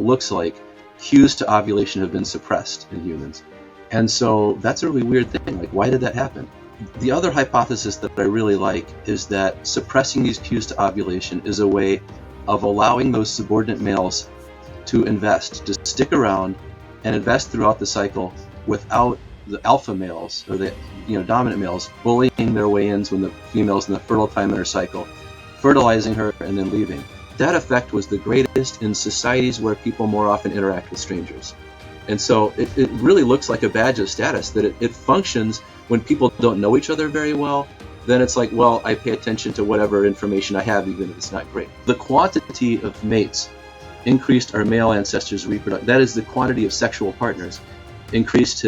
looks like, cues to ovulation have been suppressed in humans. And so that's a really weird thing. Like, why did that happen? The other hypothesis that I really like is that suppressing these cues to ovulation is a way of allowing those subordinate males to invest, to stick around and invest throughout the cycle without the alpha males or the dominant males bullying their way in when the female's in the fertile time in her cycle, fertilizing her and then leaving. That effect was the greatest in societies where people more often interact with strangers. And so it really looks like a badge of status that it functions when people don't know each other very well. Then it's like, well, I pay attention to whatever information I have, even if it's not great. The quantity of mates increased our male ancestors' reproductive. That is, the quantity of sexual partners increased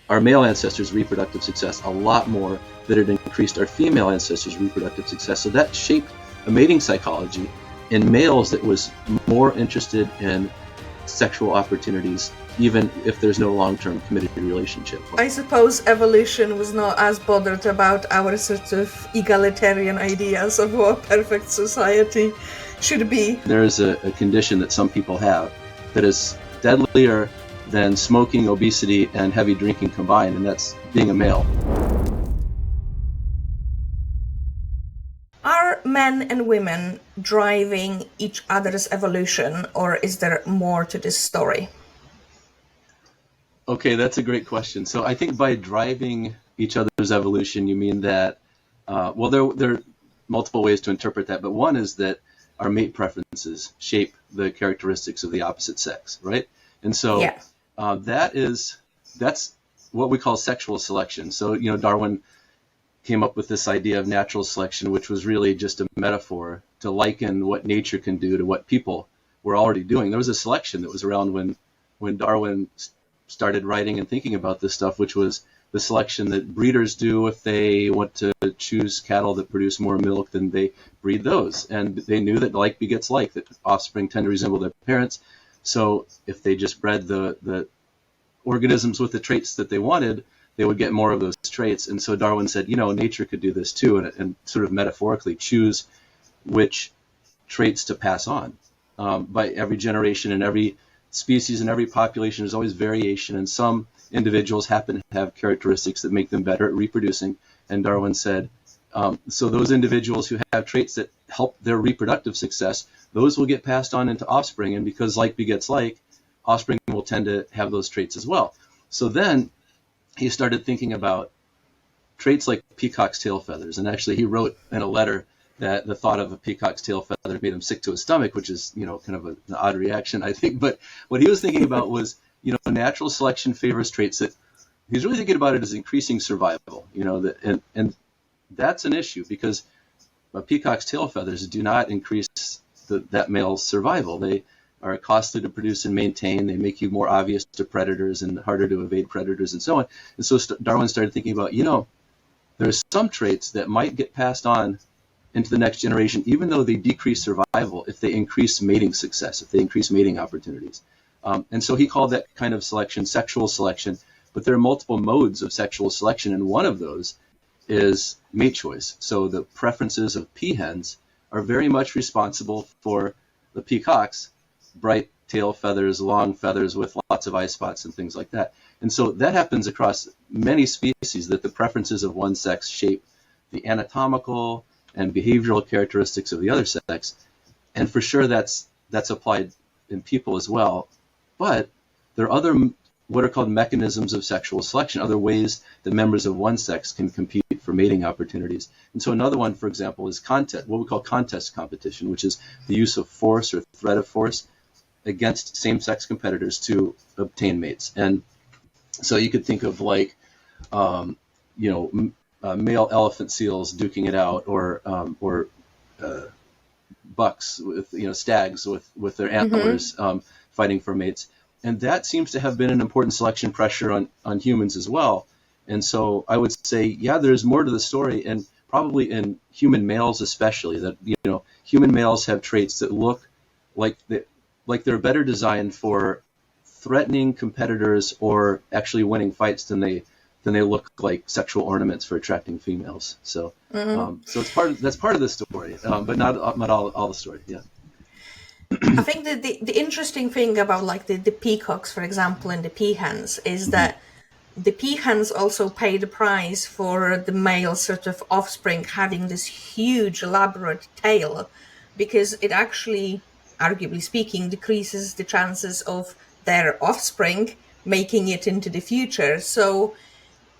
our male ancestors' reproductive success a lot more than it increased our female ancestors' reproductive success. So that shaped a mating psychology in males that was more interested in sexual opportunities, even if there's no long-term committed relationship. I suppose evolution was not as bothered about our sort of egalitarian ideas of what a perfect society should be. There is a condition that some people have that is deadlier than smoking, obesity, and heavy drinking combined, and that's being a male. Are men and women driving each other's evolution, or is there more to this story? Okay, that's a great question. So I think by driving each other's evolution, you mean that, there are multiple ways to interpret that, but one is that our mate preferences shape the characteristics of the opposite sex, right? And so that's what we call sexual selection. So, Darwin came up with this idea of natural selection, which was really just a metaphor to liken what nature can do to what people were already doing. There was a selection that was around when Darwin started writing and thinking about this stuff, which was the selection that breeders do if they want to choose cattle that produce more milk, then they breed those. And they knew that like begets like, that offspring tend to resemble their parents. So if they just bred the organisms with the traits that they wanted, they would get more of those traits. And so Darwin said, nature could do this too, and sort of metaphorically choose which traits to pass on. By every generation and every species and every population, there's always variation, and some individuals happen to have characteristics that make them better at reproducing. And Darwin said, so those individuals who have traits that help their reproductive success, those will get passed on into offspring. And because like begets like, offspring will tend to have those traits as well. So then he started thinking about traits like peacock's tail feathers. And actually he wrote in a letter that the thought of a peacock's tail feather made him sick to his stomach, which is, kind of an odd reaction, I think. But what he was thinking about was, natural selection favors traits that he's really thinking about it as increasing survival, and that's an issue because peacock's tail feathers do not increase that male's survival. They are costly to produce and maintain. They make you more obvious to predators and harder to evade predators and so on. And so Darwin started thinking about, there's some traits that might get passed on into the next generation, even though they decrease survival, if they increase mating success, if they increase mating opportunities. And so he called that kind of selection sexual selection, but there are multiple modes of sexual selection, and one of those is mate choice. So the preferences of peahens are very much responsible for the peacocks, bright tail feathers, long feathers with lots of eye spots and things like that. And so that happens across many species, that the preferences of one sex shape the anatomical and behavioral characteristics of the other sex. And for sure that's applied in people as well. But there are other what are called mechanisms of sexual selection, other ways that members of one sex can compete for mating opportunities. And so another one, for example, is contest, what we call contest competition, which is the use of force or threat of force against same-sex competitors to obtain mates. And so you could think of like, male elephant seals duking it out, or bucks with, stags with their antlers fighting for mates. And that seems to have been an important selection pressure on humans as well. And so I would say, yeah, there's more to the story, and probably in human males especially, that, human males have traits that look like they're better designed for threatening competitors or actually winning fights than they look like sexual ornaments for attracting females. So so that's part of the story, but not all the story. Yeah. I think that the interesting thing about like the peacocks, for example, and the peahens is that the peahens also pay the price for the male sort of offspring having this huge elaborate tail, because it actually, arguably speaking, decreases the chances of their offspring making it into the future. So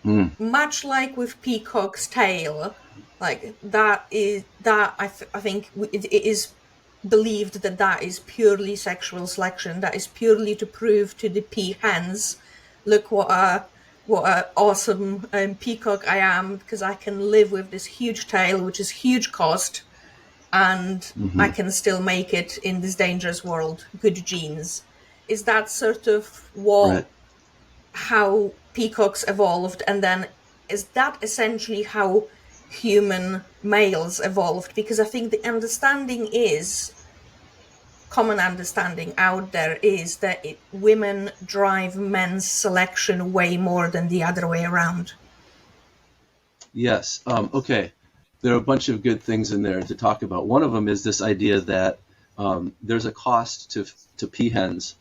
Mm, much like with peacock's tail, like I think it is believed that that is purely sexual selection. That is purely to prove to the peahens, look what a awesome peacock I am, because I can live with this huge tail, which is huge cost, and I hmm can still make it in this dangerous world. Good genes. Is that sort of what Right. how peacocks evolved, and then is that essentially how human males evolved? Because I think the understanding is common understanding out there is that women drive men's selection way more than the other way around. Yes. Okay. There are a bunch of good things in there to talk about. One of them is this idea that there's a cost to peahens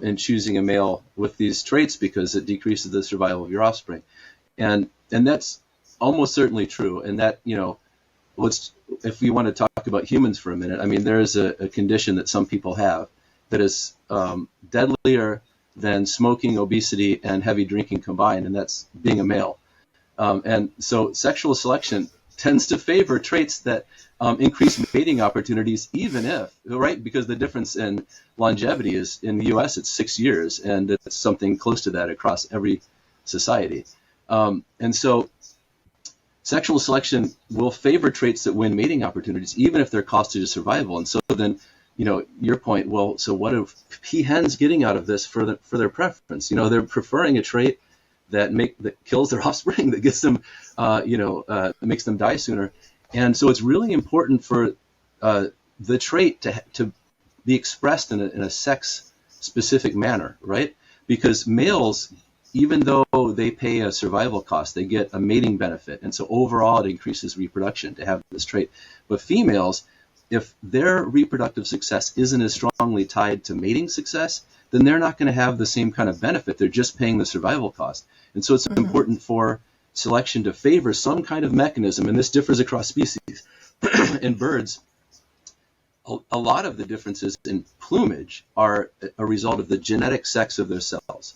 in choosing a male with these traits because it decreases the survival of your offspring, and that's almost certainly true. And that, let's, if we want to talk about humans for a minute, I mean, there is a condition that some people have that is deadlier than smoking, obesity, and heavy drinking combined, and that's being a male. And so sexual selection tends to favor traits that increase mating opportunities, even if, right? Because the difference in longevity is, in the US, it's 6 years, and it's something close to that across every society. And so sexual selection will favor traits that win mating opportunities, even if they're costly to survival. And so then, your point, well, so what are peahens getting out of this for their preference? They're preferring a trait that kills their offspring, that gets them, makes them die sooner. And so it's really important for the trait to be expressed in a sex-specific manner, right? Because males, even though they pay a survival cost, they get a mating benefit. And so overall, it increases reproduction to have this trait. But females, if their reproductive success isn't as strongly tied to mating success, then they're not going to have the same kind of benefit. They're just paying the survival cost. And so it's important for selection to favor some kind of mechanism, and this differs across species. In birds, a lot of the differences in plumage are a result of the genetic sex of their cells.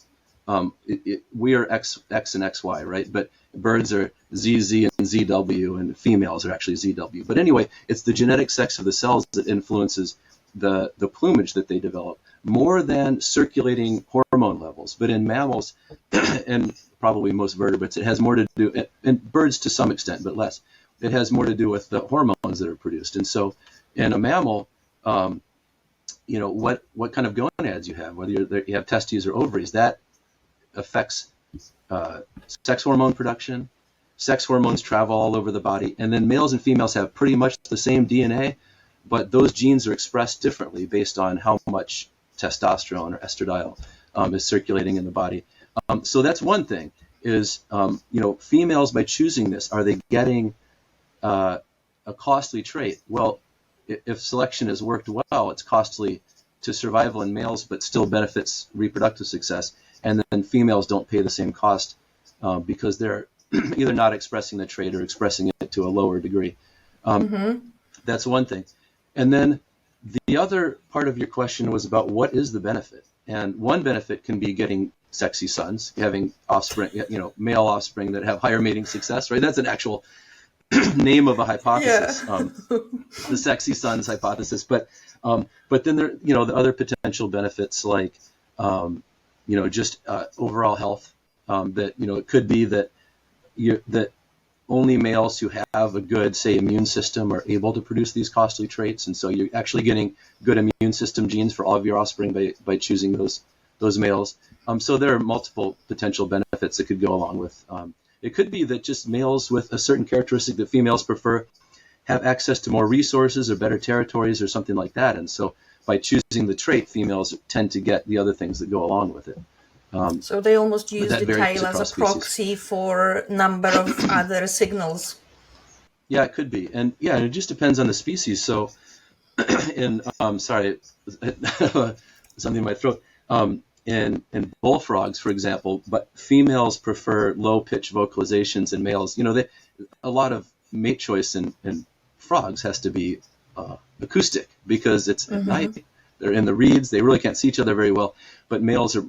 We are X and XY, right? But birds are ZZ and ZW, and females are actually ZW. But anyway, it's the genetic sex of the cells that influences the plumage that they develop more than circulating hormone levels. But in mammals and probably most vertebrates, it has more to do, and birds to some extent, but less, it has more to do with the hormones that are produced. And so in a mammal, what kind of gonads you have, whether you have testes or ovaries, that affects sex hormone production. Sex hormones travel all over the body, and then males and females have pretty much the same DNA, but those genes are expressed differently based on how much testosterone or estradiol is circulating in the body. So that's one thing, is females, by choosing this, are they getting a costly trait? Well, if selection has worked well, it's costly to survival in males, but still benefits reproductive success. And then females don't pay the same cost because they're either not expressing the trait or expressing it to a lower degree. That's one thing. And then the other part of your question was about what is the benefit. And one benefit can be getting sexy sons, having offspring, male offspring that have higher mating success, right? That's an actual name of a hypothesis, the sexy sons hypothesis. But then there, the other potential benefits like, just overall health. That it could be that that only males who have a good, say, immune system are able to produce these costly traits, and so you're actually getting good immune system genes for all of your offspring by choosing those males. So there are multiple potential benefits that could go along with. It could be that just males with a certain characteristic that females prefer have access to more resources or better territories or something like that, and so by choosing the trait, females tend to get the other things that go along with it. So they almost use the tail as a proxy species. for number of other signals. Yeah, it could be. And it just depends on the species. So in sorry, something in my throat. In bullfrogs, for example, but females prefer low-pitched vocalizations, and males, a lot of mate choice in frogs has to be acoustic because it's at night. They're in the reeds. They really can't see each other very well. But males are,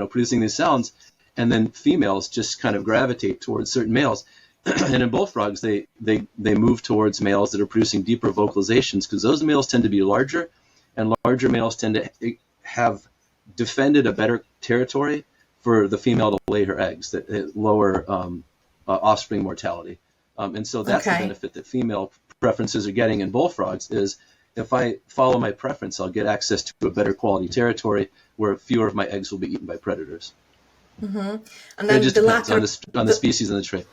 producing these sounds, and then females just kind of gravitate towards certain males. And in bullfrogs, they move towards males that are producing deeper vocalizations because those males tend to be larger, and larger males tend to have defended a better territory for the female to lay her eggs, that lower offspring mortality. And so that's the benefit that female preferences are getting in bullfrogs is if I follow my preference, I'll get access to a better quality territory where fewer of my eggs will be eaten by predators. And then it just depends on the species and the trait.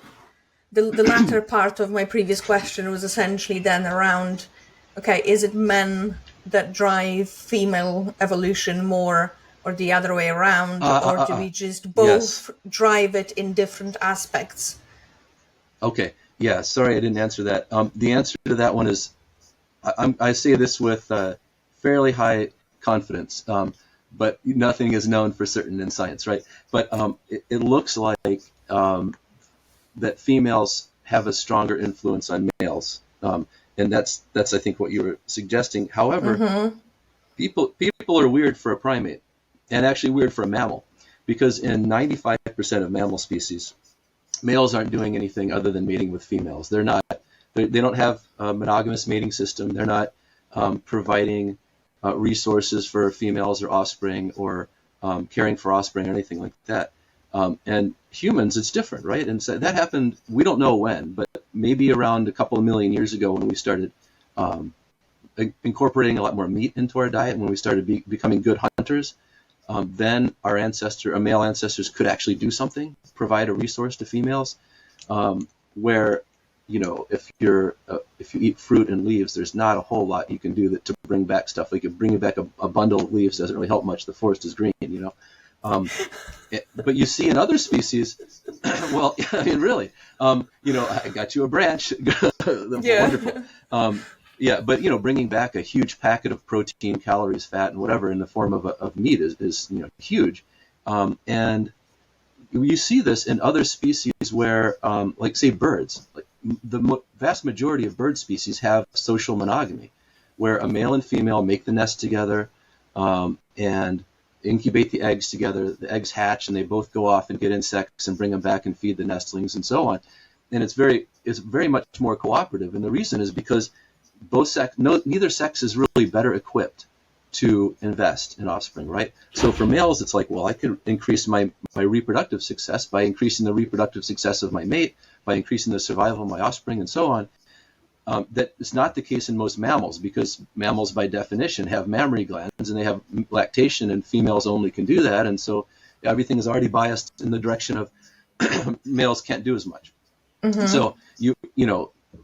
The latter part of my previous question was essentially then around, okay, is it men that drive female evolution more or the other way around, or do we just both drive it in different aspects? Okay, yeah, sorry I didn't answer that. The answer to that one is, I say this with fairly high confidence, but nothing is known for certain in science, right? But it looks like that females have a stronger influence on males, and that's I think what you were suggesting. However, people are weird for a primate, and actually weird for a mammal, because in 95% of mammal species, males aren't doing anything other than mating with females. They don't have a monogamous mating system. They're not providing resources for females or offspring, or caring for offspring or anything like that. And humans, it's different, right? And so that happened, we don't know when, but maybe around a couple of million years ago when we started incorporating a lot more meat into our diet, when we started becoming good hunters. Then our male ancestors could actually do something, provide a resource to females, where, if you eat fruit and leaves, there's not a whole lot you can do to bring back stuff. Like bringing back a bundle of leaves doesn't really help much. The forest is green, but you see in other species, well, I mean, really, I got you a branch. Wonderful. But bringing back a huge packet of protein, calories, fat, and whatever in the form of meat is huge. And you see this in other species where, like say birds, like the vast majority of bird species have social monogamy, where a male and female make the nest together and incubate the eggs together. The eggs hatch, and they both go off and get insects and bring them back and feed the nestlings and so on. And it's very much more cooperative. And the reason is because neither sex is really better equipped to invest in offspring, right? So for males, it's like, well, I could increase my reproductive success by increasing the reproductive success of my mate, by increasing the survival of my offspring, and so on. That is not the case in most mammals, because mammals by definition have mammary glands and they have lactation, and females only can do that. And so everything is already biased in the direction of males can't do as much. So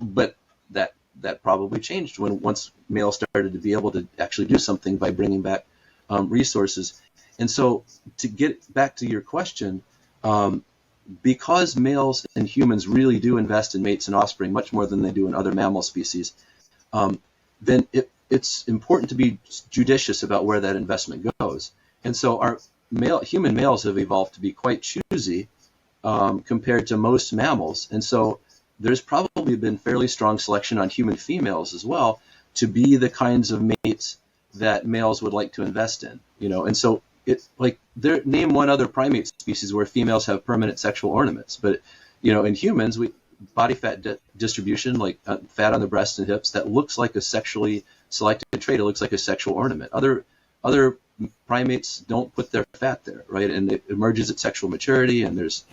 but that probably changed once males started to be able to actually do something by bringing back resources. And so to get back to your question, because males and humans really do invest in mates and offspring much more than they do in other mammal species, then it's important to be judicious about where that investment goes. And so our human males have evolved to be quite choosy compared to most mammals. And so there's probably been fairly strong selection on human females as well to be the kinds of mates that males would like to invest in, And so name one other primate species where females have permanent sexual ornaments. But, in humans, body fat distribution, like fat on the breasts and hips, that looks like a sexually selected trait. It looks like a sexual ornament. Other primates don't put their fat there, right? And it emerges at sexual maturity, and there's,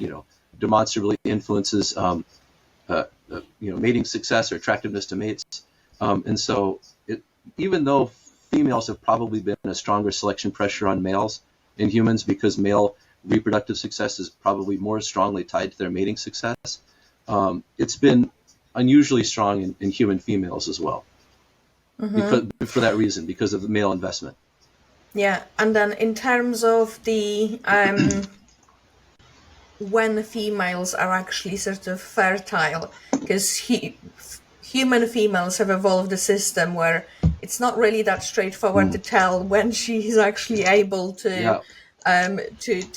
demonstrably influences, mating success or attractiveness to mates. And so even though females have probably been a stronger selection pressure on males in humans, because male reproductive success is probably more strongly tied to their mating success, it's been unusually strong in human females as well. For that reason, because of the male investment. Yeah, and then in terms of the when females are actually sort of fertile, because human females have evolved a system where it's not really that straightforward to tell when she is actually able to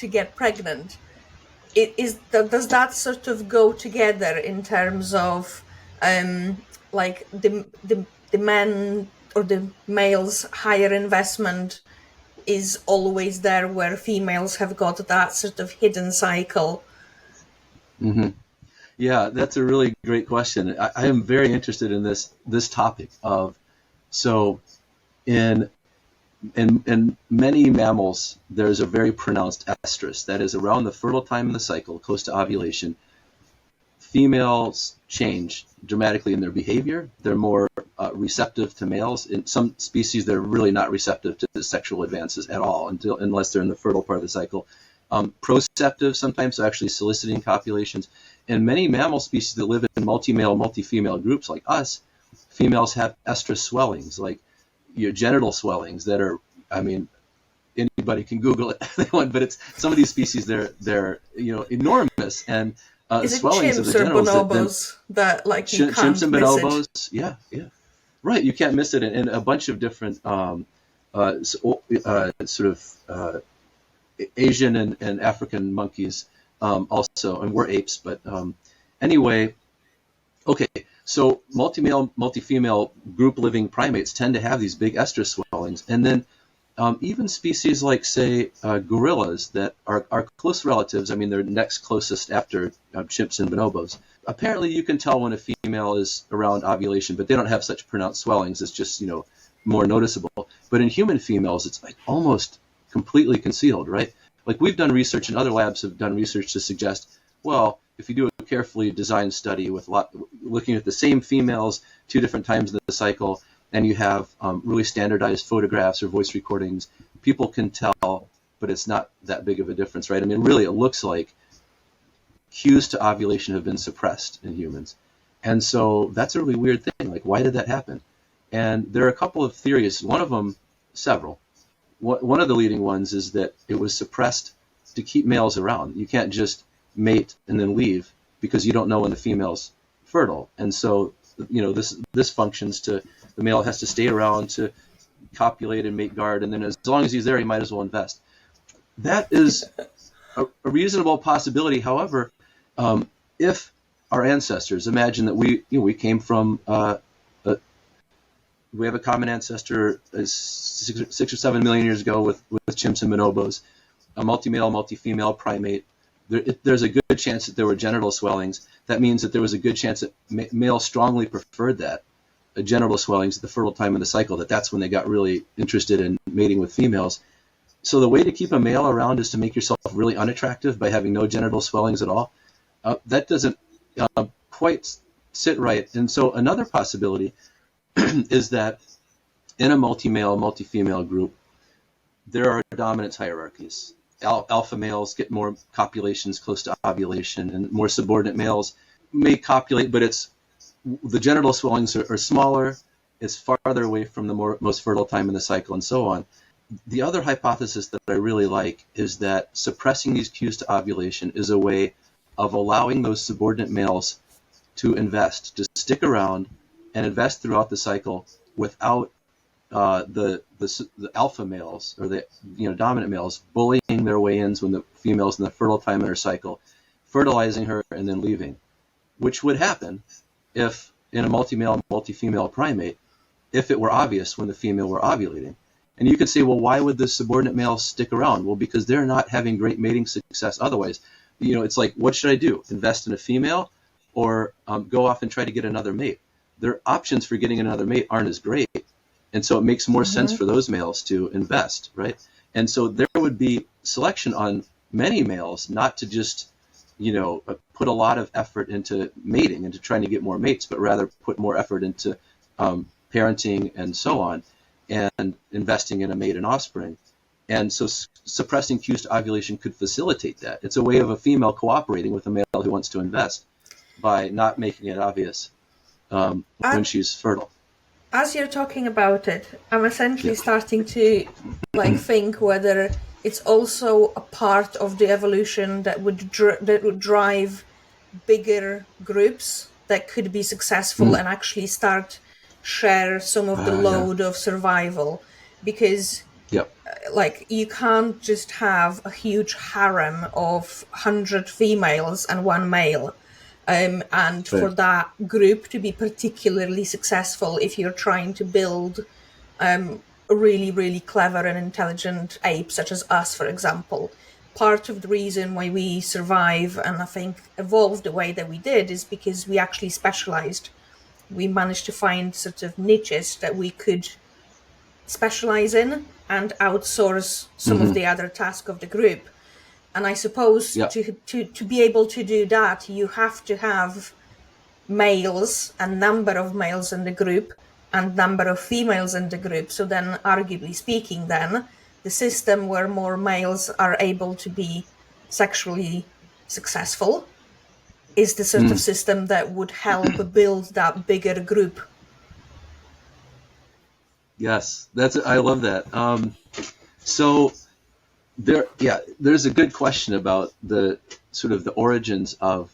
get pregnant. Does that sort of go together in terms of like the men or the males' higher investment is always there, where females have got that sort of hidden cycle? Mm-hmm. Yeah, that's a really great question. I am very interested in this topic of, so in many mammals, there's a very pronounced estrus. That is, around the fertile time in the cycle, close to ovulation, females change dramatically in their behavior. They're more receptive to males. In some species, they're really not receptive to the sexual advances at all unless they're in the fertile part of the cycle. Proceptive sometimes, so actually soliciting copulations. In many mammal species that live in multi-male, multi-female groups like us, females have estrus swellings, like your genital swellings that are, I mean, anybody can Google it, but it's some of these species, they're enormous, and is swellings it of the genitals. Bonobos that like you can't chimps and miss bonobos, it? yeah, right. You can't miss it, in a bunch of different sort of Asian and African monkeys also, and we're apes, but anyway, okay. So multi-male, multi-female group living primates tend to have these big estrus swellings, and then even species like, say, gorillas that are close relatives. I mean, they're next closest after chimps and bonobos. Apparently, you can tell when a female is around ovulation, but they don't have such pronounced swellings. It's just more noticeable. But in human females, it's like almost completely concealed, right? Like, we've done research, and other labs have done research to suggest, well, if you do a carefully designed study with looking at the same females 2 different times in the cycle, and you have really standardized photographs or voice recordings, people can tell, but it's not that big of a difference, right? I mean, really, it looks like cues to ovulation have been suppressed in humans. And so that's a really weird thing. Like, why did that happen? And there are a couple of theories. One of them, several. One of the leading ones is that it was suppressed to keep males around. You can't just mate and then leave because you don't know when the female's fertile. And so, this functions to, the male has to stay around to copulate and mate guard, and then as long as he's there, he might as well invest. That is a reasonable possibility. However, if our ancestors, imagine that we came from we have a common ancestor 6 or 7 million years ago with chimps and bonobos, a multi-male, multi-female primate. There's a good chance that there were genital swellings. That means that there was a good chance that males strongly preferred that, genital swellings at the fertile time of the cycle, that's when they got really interested in mating with females. So the way to keep a male around is to make yourself really unattractive by having no genital swellings at all. That doesn't quite sit right. And so another possibility is that in a multi-male, multi-female group, there are dominance hierarchies. Alpha males get more copulations close to ovulation, and more subordinate males may copulate, but the genital swellings are smaller, it's farther away from the most fertile time in the cycle, and so on. The other hypothesis that I really like is that suppressing these cues to ovulation is a way of allowing those subordinate males to invest, to stick around and invest throughout the cycle without the alpha males or the dominant males bullying their way in when the female's in the fertile time in her cycle, fertilizing her and then leaving, which would happen if in a multi-male, multi-female primate, if it were obvious when the female were ovulating. And you could say, well, why would the subordinate males stick around? Well, because they're not having great mating success otherwise. It's like, what should I do? Invest in a female or go off and try to get another mate? Their options for getting another mate aren't as great. And so it makes more sense for those males to invest, right? And so there would be selection on many males not to just, put a lot of effort into mating and to trying to get more mates, but rather put more effort into parenting and so on, and investing in a mate and offspring. And so suppressing cues to ovulation could facilitate that. It's a way of a female cooperating with a male who wants to invest by not making it obvious when she's fertile. As you're talking about it, I'm essentially starting to think whether it's also a part of the evolution that would drive bigger groups that could be successful and actually start share some of the load of survival, because Yep. like you can't just have a huge harem of 100 females and one male. And for that group to be particularly successful, if you're trying to build a really, really clever and intelligent ape, such as us, for example, part of the reason why we survive and I think evolved the way that we did is because we actually specialized. We managed to find sort of niches that we could specialize in and outsource some of the other tasks of the group. And I suppose to be able to do that, you have to have males, a number of males in the group, and number of females in the group. So then, arguably speaking, then the system where more males are able to be sexually successful is the sort of system that would help build that bigger group. Yes, I love that. So there's a good question about the sort of the origins of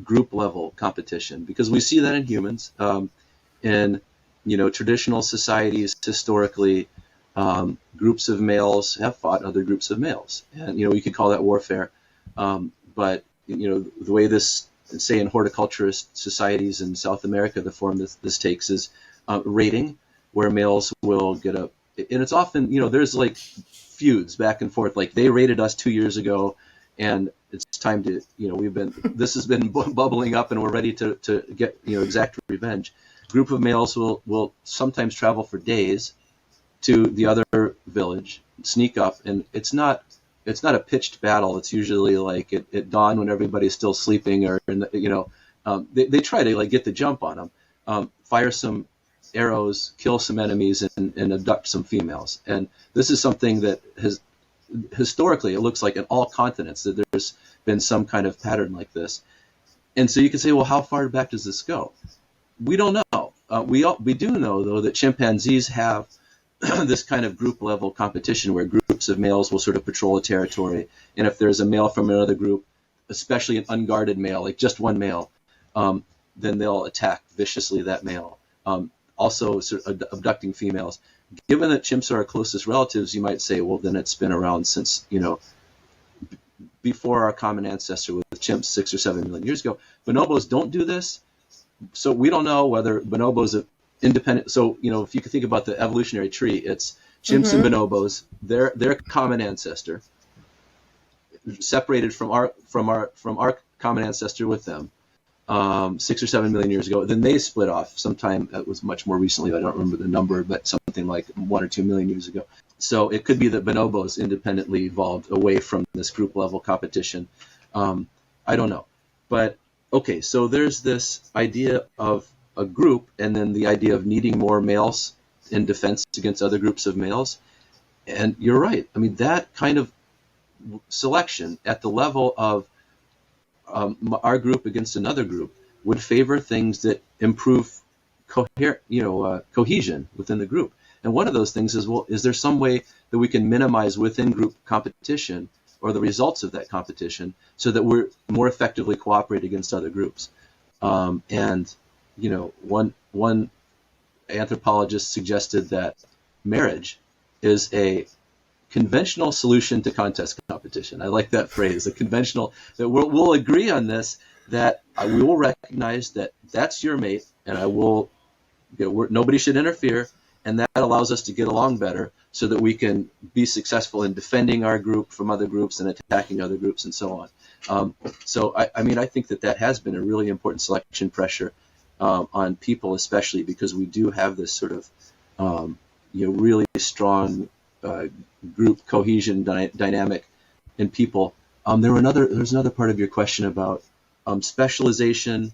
group level competition, because we see that in humans. In traditional societies, historically, groups of males have fought other groups of males, and we could call that warfare. But the way this, say, in horticulturist societies in South America, the form this takes is raiding, where males will get up, and it's often there's like feuds back and forth, like they raided us 2 years ago, and it's time to this has been bubbling up, and we're ready to get exact revenge. Group of males will sometimes travel for days to the other village, sneak up, and it's not a pitched battle. It's usually like at dawn when everybody's still sleeping, or they try to like get the jump on them, fire some arrows, kill some enemies, and abduct some females. And this is something that has historically, it looks like in all continents that there's been some kind of pattern like this. And so you can say, well, how far back does this go? We don't know. We do know, though, that chimpanzees have this kind of group level competition where groups of males will sort of patrol a territory. And if there's a male from another group, especially an unguarded male, like just one male, then they'll attack viciously that male. Also sort of abducting females. Given that chimps are our closest relatives, you might say, well, then it's been around since, before our common ancestor with chimps 6 or 7 million years ago. Bonobos don't do this. So we don't know whether bonobos are independent. So, if you can think about the evolutionary tree, it's chimps and bonobos, their common ancestor, separated from our common ancestor with them. 6 or 7 million years ago, then they split off sometime. It was much more recently. I don't remember the number, but something like 1 or 2 million years ago. So it could be that bonobos independently evolved away from this group level competition. I don't know, but okay. So there's this idea of a group, and then the idea of needing more males in defense against other groups of males. And you're right. I mean, that kind of selection at the level of our group against another group would favor things that improve cohesion within the group. And one of those things is, well, is there some way that we can minimize within group competition or the results of that competition so that we're more effectively cooperate against other groups? And one anthropologist suggested that marriage is a conventional solution to contest competition. I like that phrase, a conventional, that we'll agree on this, that we will recognize that that's your mate, and I will, nobody should interfere, and that allows us to get along better so that we can be successful in defending our group from other groups and attacking other groups and so on. So I think that has been a really important selection pressure on people, especially because we do have this sort of really strong group cohesion dynamic in people. There's another part of your question about specialization.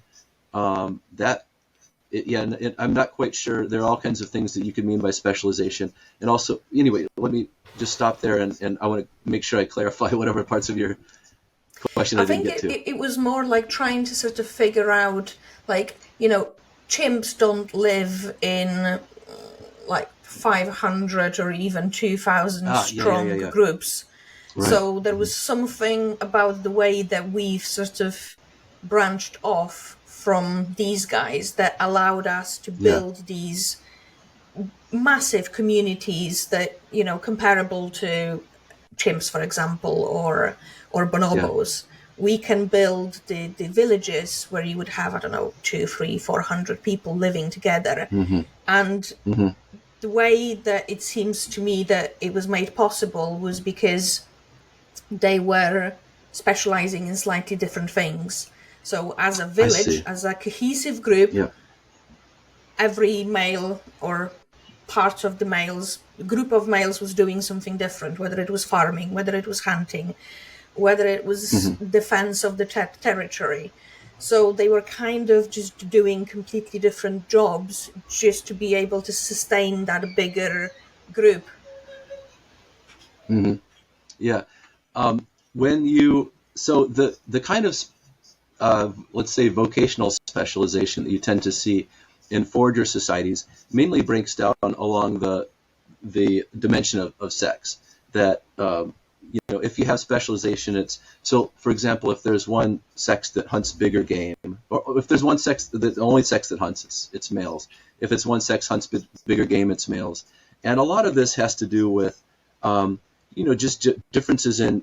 I'm not quite sure. There are all kinds of things that you could mean by specialization. And also, anyway, let me just stop there, and I want to make sure I clarify whatever parts of your question I didn't get to. I think it was more like trying to sort of figure out, like, chimps don't live in like 500 or even 2,000 strong groups. Right. So there was something about the way that we've sort of branched off from these guys that allowed us to build these massive communities that, you know, comparable to chimps, for example, or bonobos. We can build the villages where you would have, I don't know, 200, 300, 400 people living together. And the way that it seems to me that it was made possible was because they were specializing in slightly different things. So as a village, as a cohesive group, every male or part of the males, group of males was doing something different, whether it was farming, whether it was hunting, whether it was defense of the territory. So they were kind of just doing completely different jobs just to be able to sustain that bigger group. Yeah. So the kind of, let's say, vocational specialization that you tend to see in forager societies mainly breaks down along the dimension of sex. That you know, if you have specialization, it's so. For example, if there's one sex that hunts bigger game, or if there's one sex the only sex that hunts, it's males. If it's one sex hunts bigger game, it's males. And a lot of this has to do with you know, just differences in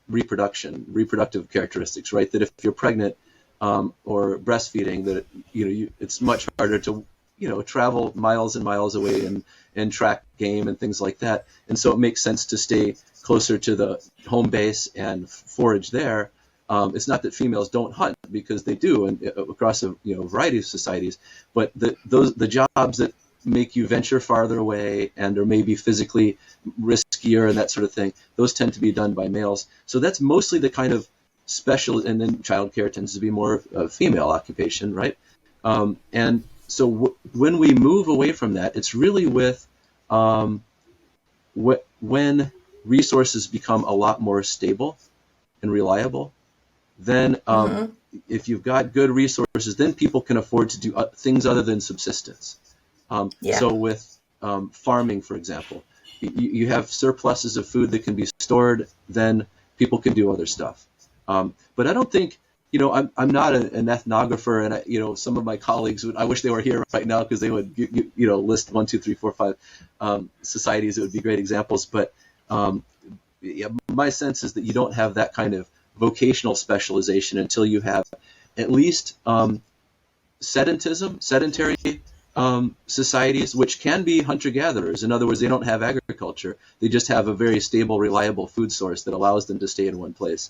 reproductive characteristics, right? That if you're pregnant or breastfeeding, that you know, it's much harder to, you know, travel miles and miles away and track game and things like that. And so it makes sense to stay closer to the home base and forage there. It's not that females don't hunt, because they do, and across a, you know, variety of societies. But the jobs that make you venture farther away and are maybe physically riskier and that sort of thing, those tend to be done by males. So that's mostly the kind of special, and then childcare tends to be more a female occupation, right? And so when we move away from that, it's really with when resources become a lot more stable and reliable, then if you've got good resources, then people can afford to do things other than subsistence. So with farming, for example, you have surpluses of food that can be stored, then people can do other stuff. But I don't think, you know, I'm not an ethnographer, and you know, some of my colleagues I wish they were here right now, because they would, you know, list 1, 2, 3, 4, 5 societies. It would be great examples. But my sense is that you don't have that kind of vocational specialization until you have at least sedentary societies, which can be hunter-gatherers. In other words, they don't have agriculture. They just have a very stable, reliable food source that allows them to stay in one place.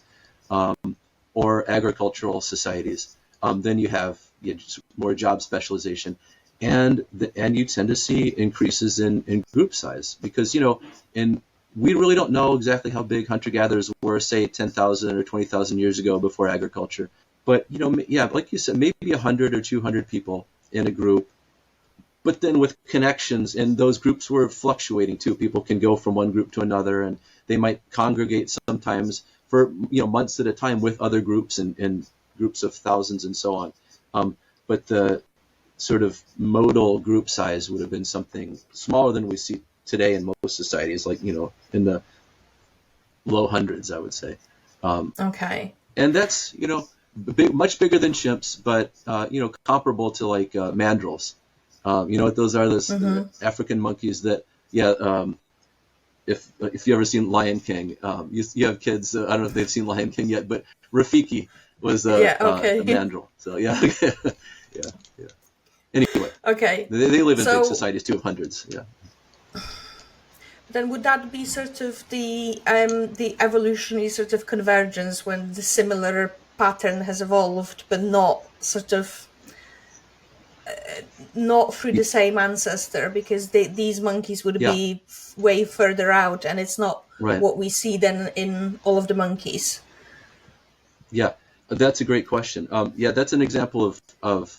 Or agricultural societies. Then you have just more job specialization, and you tend to see increases in group size, because, you know, we really don't know exactly how big hunter-gatherers were, say 10,000 or 20,000 years ago before agriculture. But, you know, yeah, like you said, maybe 100 or 200 people in a group. But then with connections, and those groups were fluctuating too. People can go from one group to another, and they might congregate sometimes for, you know, months at a time with other groups and groups of thousands and so on. But the sort of modal group size would have been something smaller than we see today in most societies, like, you know, in the low hundreds, I would say. Okay. And that's, you know, much bigger than chimps, but, you know, comparable to like mandrills. You know what those are? Those African monkeys that, if you ever seen Lion King, you have kids. I don't know if they've seen Lion King yet, but Rafiki was a mandrill. So yeah. Anyway, they live in big societies too, of hundreds. Yeah. Then would that be sort of the evolutionary sort of convergence, when the similar pattern has evolved, but not sort of not through the same ancestor, because these monkeys would be way further out, and it's not what we see then in all of the monkeys. Yeah, that's a great question. That's an example of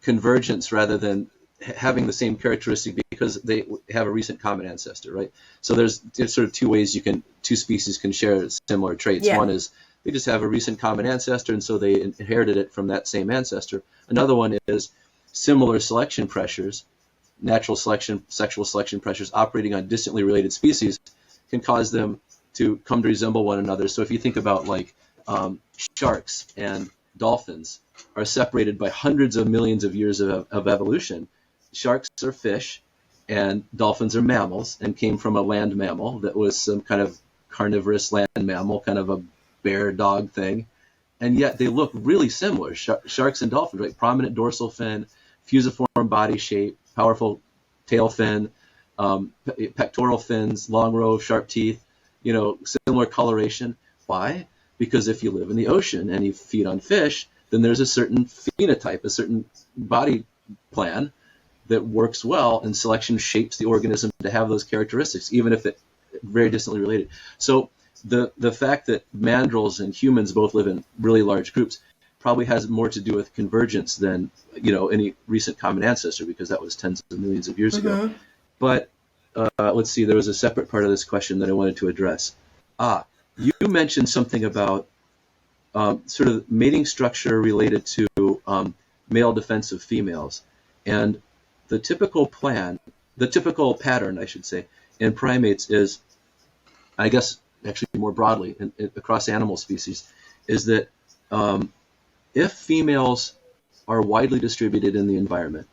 convergence rather than having the same characteristic, because they have a recent common ancestor, right? So there's sort of two species can share similar traits. One is they just have a recent common ancestor, and so they inherited it from that same ancestor. Another one is similar selection pressures, natural selection, sexual selection pressures operating on distantly related species can cause them to come to resemble one another. So if you think about like sharks and dolphins are separated by hundreds of millions of years of evolution. Sharks are fish, and dolphins are mammals, and came from a land mammal that was some kind of carnivorous land mammal, kind of a bear dog thing. And yet they look really similar. Sharks and dolphins, right? Prominent dorsal fin, fusiform body shape, powerful tail fin, pectoral fins, long row of sharp teeth, similar coloration. Why? Because if you live in the ocean and you feed on fish, then there's a certain phenotype, a certain body plan that works well, and selection shapes the organism to have those characteristics, even if it's very distantly related. So the fact that mandrills and humans both live in really large groups probably has more to do with convergence than any recent common ancestor, because that was tens of millions of years ago. But let's see, there was a separate part of this question that I wanted to address. You mentioned something about sort of mating structure related to male defense of females, and the typical pattern, I should say, in primates is, I guess, actually more broadly across animal species, is that if females are widely distributed in the environment,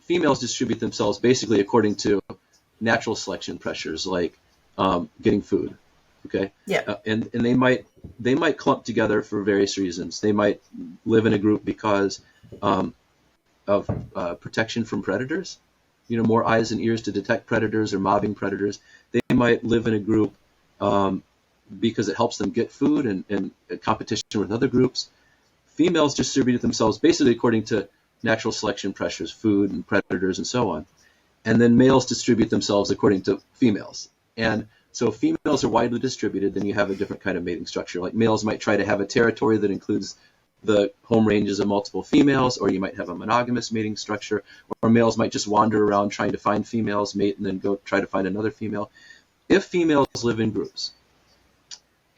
females distribute themselves basically according to natural selection pressures, like getting food. Okay. Yeah. And they might clump together for various reasons. They might live in a group because of protection from predators, more eyes and ears to detect predators or mobbing predators. They might live in a group because it helps them get food and competition with other groups. Females distributed themselves basically according to natural selection pressures, food and predators and so on. And then males distribute themselves according to females. And so if females are widely distributed, then you have a different kind of mating structure. Like males might try to have a territory that includes the home ranges of multiple females, or you might have a monogamous mating structure, or males might just wander around trying to find females, mate, and then go try to find another female. If females live in groups,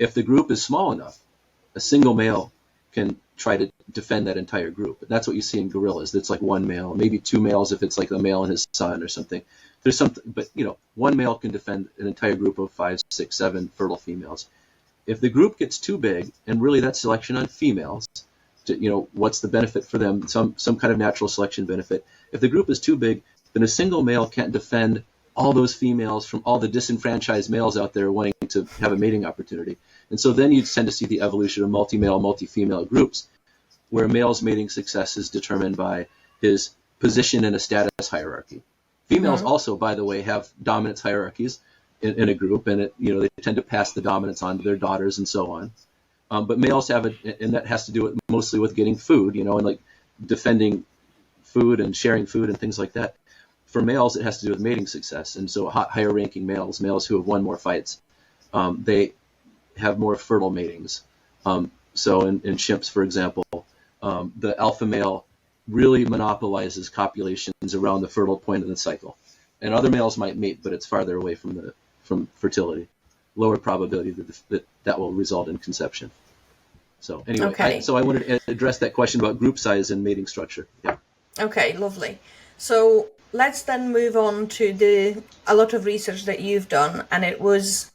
if the group is small enough, a single male can try to defend that entire group. That's what you see in gorillas. It's like one male, maybe two males if it's like a male and his son or something. There's something, but one male can defend an entire group of 5, 6, 7 fertile females. If the group gets too big, and really that's selection on females, what's the benefit for them? Some kind of natural selection benefit. If the group is too big, then a single male can't defend all those females from all the disenfranchised males out there wanting to have a mating opportunity. And so then you tend to see the evolution of multi-male, multi-female groups, where a male's mating success is determined by his position in a status hierarchy. Females also, by the way, have dominance hierarchies in a group, and they tend to pass the dominance on to their daughters and so on. But males have it, and that has to do mostly with getting food, and like defending food and sharing food and things like that. For males, it has to do with mating success, and so higher ranking males who have won more fights, they have more fertile matings. So in chimps, for example, the alpha male really monopolizes copulations around the fertile point of the cycle, and other males might mate, but it's farther away from fertility, lower probability that will result in conception. So anyway, okay. I wanted to address that question about group size and mating structure. Yeah. Okay, lovely. So let's then move on to a lot of research that you've done, and it was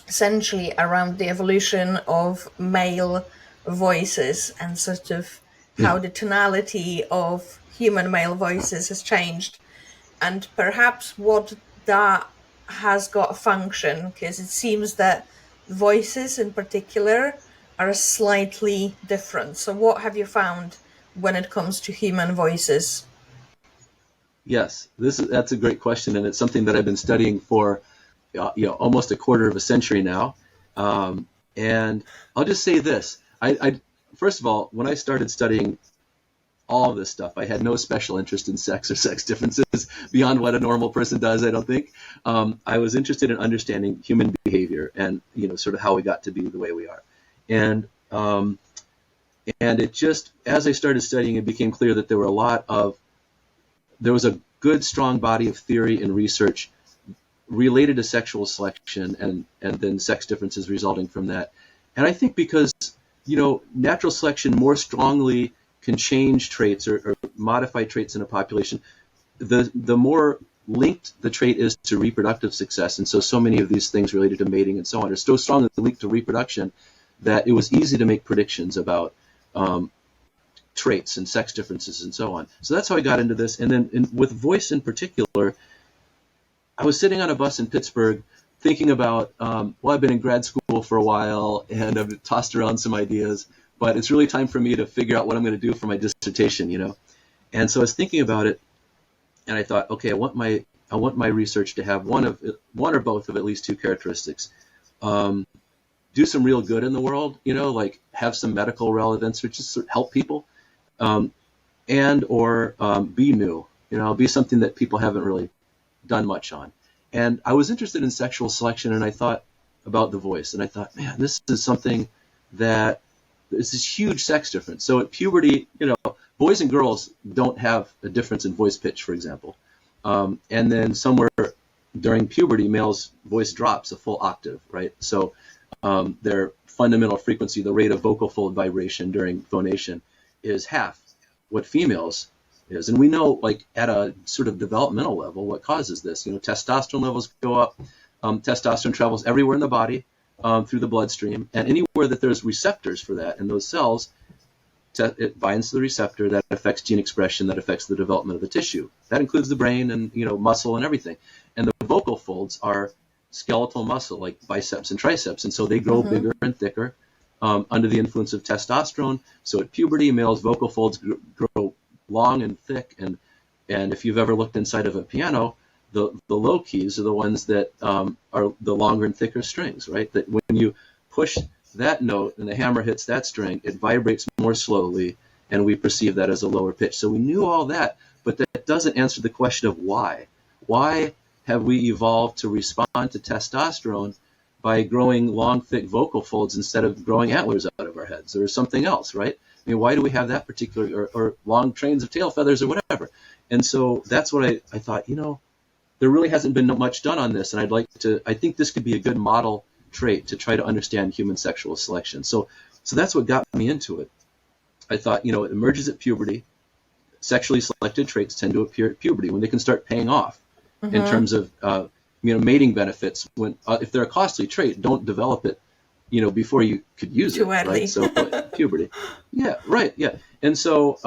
essentially around the evolution of male voices and sort of how the tonality of human male voices has changed, and perhaps what that has got a function, because it seems that voices in particular are slightly different. So what have you found when it comes to human voices? Yes, that's a great question, and it's something that I've been studying for almost a quarter of a century now. And I'll just say this: I first of all, when I started studying all of this stuff, I had no special interest in sex or sex differences beyond what a normal person does, I don't think. I was interested in understanding human behavior and sort of how we got to be the way we are. And it just, as I started studying, it became clear that there was a good, strong body of theory and research related to sexual selection and then sex differences resulting from that. And I think because, natural selection more strongly can change traits or modify traits in a population, the more linked the trait is to reproductive success. And so many of these things related to mating and so on are so strongly linked to reproduction that it was easy to make predictions about traits and sex differences and so on. So that's how I got into this. And then with voice in particular, I was sitting on a bus in Pittsburgh thinking about, I've been in grad school for a while and I've tossed around some ideas, but it's really time for me to figure out what I'm going to do for my dissertation, And so I was thinking about it, and I thought, okay, I want my research to have one or both of at least two characteristics. Do some real good in the world, like have some medical relevance or just help people, and or be new, be something that people haven't really done much on. And I was interested in sexual selection, and I thought about the voice, and I thought, man, this is something that is this huge sex difference. So at puberty, boys and girls don't have a difference in voice pitch, for example. And then somewhere during puberty, males' voice drops a full octave, right? So their fundamental frequency, the rate of vocal fold vibration during phonation, is half what females is. And we know, like, at a sort of developmental level, what causes this. Testosterone levels go up. Testosterone travels everywhere in the body through the bloodstream. And anywhere that there's receptors for that in those cells, it binds to the receptor that affects gene expression, that affects the development of the tissue. That includes the brain and, muscle and everything. And the vocal folds are skeletal muscle, like biceps and triceps. And so they grow bigger and thicker under the influence of testosterone. So at puberty, males' vocal folds grow long and thick. And if you've ever looked inside of a piano, the low keys are the ones that are the longer and thicker strings, right? That when you push that note and the hammer hits that string, it vibrates more slowly, and we perceive that as a lower pitch. So we knew all that, but that doesn't answer the question of why. Why have we evolved to respond to testosterone by growing long, thick vocal folds instead of growing antlers out of our heads or something else, right? I mean, why do we have that particular, or long trains of tail feathers or whatever? And so that's what I thought, there really hasn't been much done on this, and I think this could be a good model trait to try to understand human sexual selection. So that's what got me into it. I thought, it emerges at puberty. Sexually selected traits tend to appear at puberty when they can start paying off in terms of, mating benefits. When if they're a costly trait, don't develop it, before you could use it, right? So puberty. Yeah, right, yeah. And so,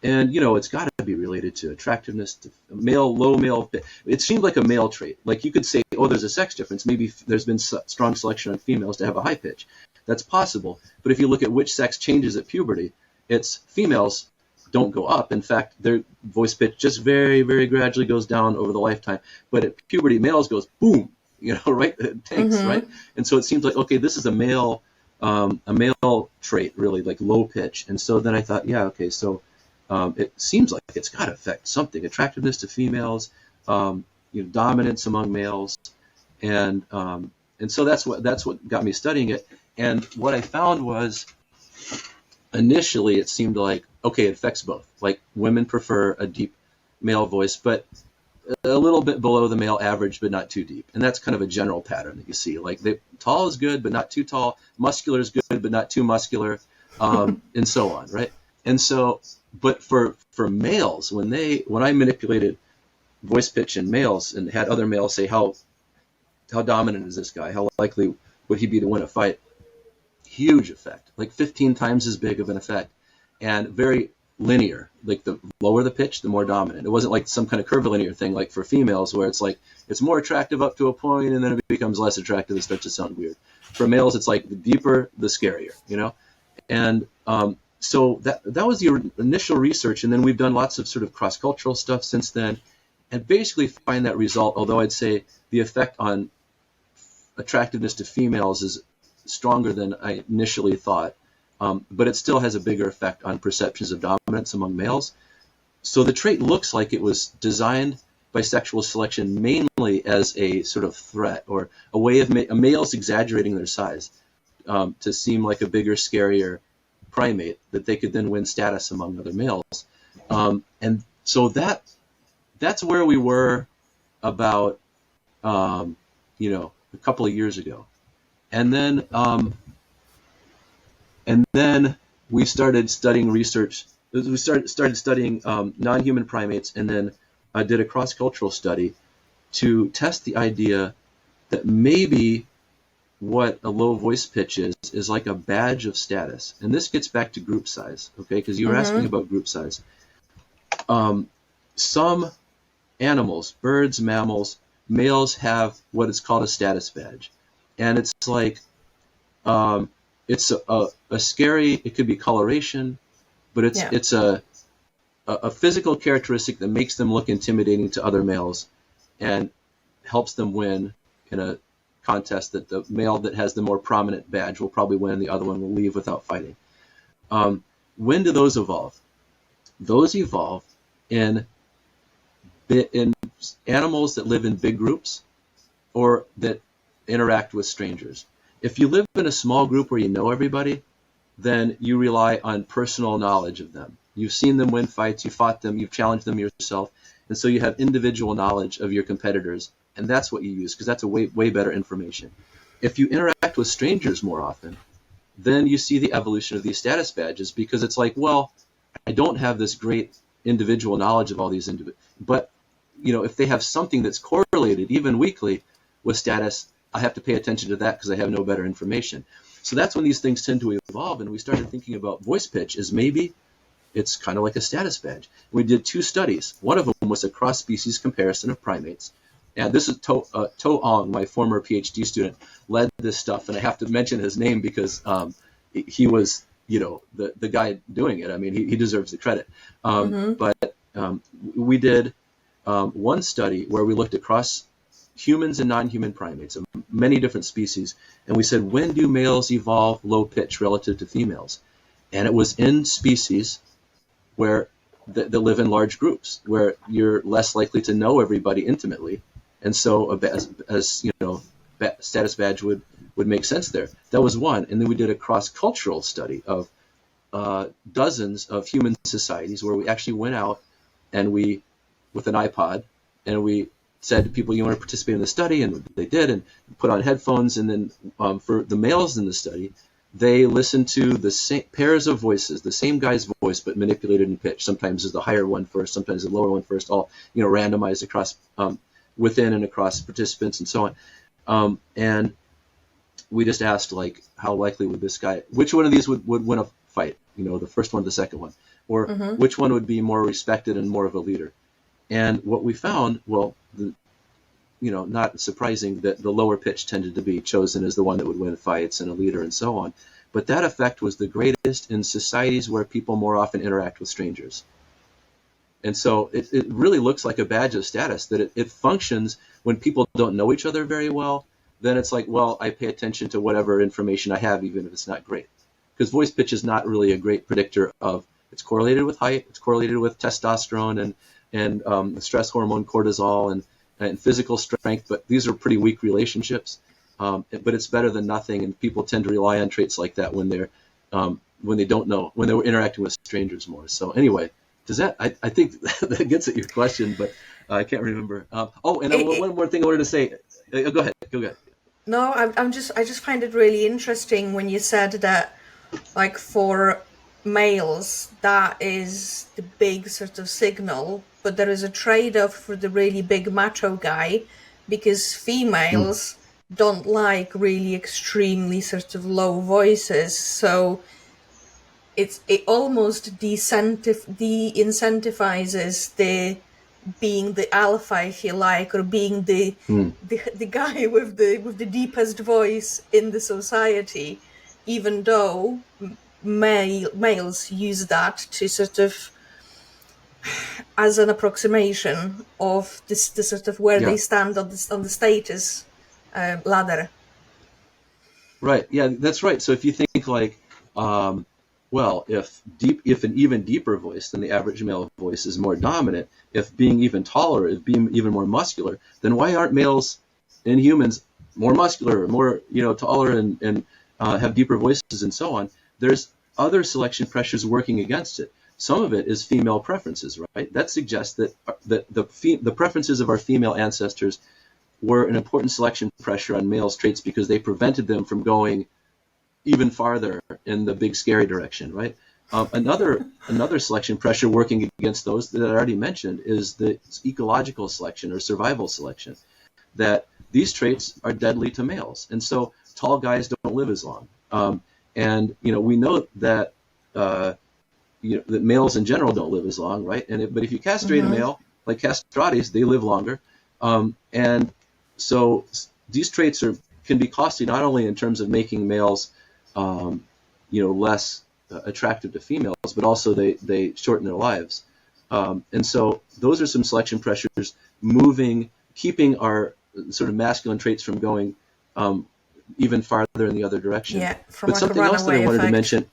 it's got to be related to attractiveness, to low male. It seemed like a male trait. Like you could say, there's a sex difference. Maybe there's been strong selection on females to have a high pitch. That's possible. But if you look at which sex changes at puberty, it's females don't go up. In fact, their voice pitch just very, very gradually goes down over the lifetime. But at puberty, males goes boom, right? It tanks, right? And so it seems like, okay, this is a male trait, really, like low pitch. And so then I thought, yeah, okay, so it seems like it's got to affect something: attractiveness to females, dominance among males, and so that's what got me studying it. And what I found was, initially, it seemed like, okay, it affects both. Like women prefer a deep male voice, but a little bit below the male average, but not too deep. And that's kind of a general pattern that you see. Like tall is good, but not too tall. Muscular is good, but not too muscular, and so on, right? And so, but for males, when I manipulated voice pitch in males and had other males say, how dominant is this guy? How likely would he be to win a fight? Huge effect, like 15 times as big of an effect, and very linear. Like the lower the pitch, the more dominant. It wasn't like some kind of curvilinear thing like for females where it's like it's more attractive up to a point and then it becomes less attractive and starts to sound weird. For males, it's like the deeper, the scarier, And so that was the initial research, and then we've done lots of sort of cross-cultural stuff since then, and basically find that result. Although I'd say the effect on attractiveness to females is stronger than I initially thought, but it still has a bigger effect on perceptions of dominance among males. So the trait looks like it was designed by sexual selection mainly as a sort of threat, or a way of males exaggerating their size to seem like a bigger, scarier primate that they could then win status among other males. And so that's where we were about, a couple of years ago. And then we started studying research. We started studying non-human primates, and then I did a cross-cultural study to test the idea that maybe what a low voice pitch is like a badge of status. And this gets back to group size, okay? Because you were asking about group size. Some animals, birds, mammals, males have what is called a status badge. And it's like, it's a scary, it could be coloration, but it's a physical characteristic that makes them look intimidating to other males and helps them win in a contest that the male that has the more prominent badge will probably win, the other one will leave without fighting. When do those evolve? Those evolve in animals that live in big groups or that interact with strangers. If you live in a small group where you know everybody, then you rely on personal knowledge of them. You've seen them win fights, you fought them, you've challenged them yourself, and so you have individual knowledge of your competitors, and that's what you use, because that's a way better information. If you interact with strangers more often, then you see the evolution of these status badges, because it's like, well, I don't have this great individual knowledge of all these individuals, but if they have something that's correlated, even weakly, with status, I have to pay attention to that because I have no better information. So that's when these things tend to evolve, and we started thinking about voice pitch as maybe it's kind of like a status badge. We did 2 studies. One of them was a cross-species comparison of primates. And this is To Ong, my former PhD student, led this stuff. And I have to mention his name because he was, the guy doing it. I mean, he deserves the credit. But we did one study where we looked across humans and non-human primates of many different species. And we said, when do males evolve low pitch relative to females? And it was in species where that live in large groups, where you're less likely to know everybody intimately. And so status badge would make sense there. That was one. And then we did a cross-cultural study of dozens of human societies where we actually went out and we, with an iPod, and we said to people, you want to participate in the study? And they did, and put on headphones. And then for the males in the study, they listened to the same pairs of voices, the same guy's voice, but manipulated in pitch. Sometimes it's the higher one first, sometimes the lower one first, all randomized across within and across participants and so on. And we just asked, like, how likely would this guy, which one of these would win a fight? The first one, the second one, or which one would be more respected and more of a leader? And what we found, well, not surprising that the lower pitch tended to be chosen as the one that would win fights and a leader and so on. But that effect was the greatest in societies where people more often interact with strangers. And so it really looks like a badge of status, that it functions when people don't know each other very well. Then it's like, well, I pay attention to whatever information I have, even if it's not great. Because voice pitch is not really a great predictor of, it's correlated with height, it's correlated with testosterone and stress hormone cortisol and physical strength, but these are pretty weak relationships. But it's better than nothing, and people tend to rely on traits like that when they're when they're interacting with strangers more. So anyway, does that? I think that gets at your question, but I can't remember. One more thing I wanted to say. Go ahead. No, I just find it really interesting when you said that, like, for males, that is the big sort of signal, but there is a trade-off for the really big macho guy, because females don't like really extremely sort of low voices, so it almost de-incentivizes the being the alpha, if you like, or being the guy with the deepest voice in the society, even though males use that to sort of as an approximation of the sort of where they stand on the status ladder. Right. Yeah, that's right. So if you think like, if an even deeper voice than the average male voice is more dominant, if being even taller, if being even more muscular, then why aren't males and humans more muscular, more taller and have deeper voices and so on? There's other selection pressures working against it. Some of it is female preferences, right? That suggests that the preferences of our female ancestors were an important selection pressure on males' traits because they prevented them from going even farther in the big scary direction, right? Another selection pressure working against those that I already mentioned is the ecological selection or survival selection, that these traits are deadly to males. And so tall guys don't live as long. And we know that that males in general don't live as long, right? But if you castrate a male, like castrates, they live longer. And so these traits can be costly, not only in terms of making males, less attractive to females, but also they shorten their lives. And so those are some selection pressures keeping our sort of masculine traits from going even farther in the other direction. Yeah, from but something else that I wanted to mention.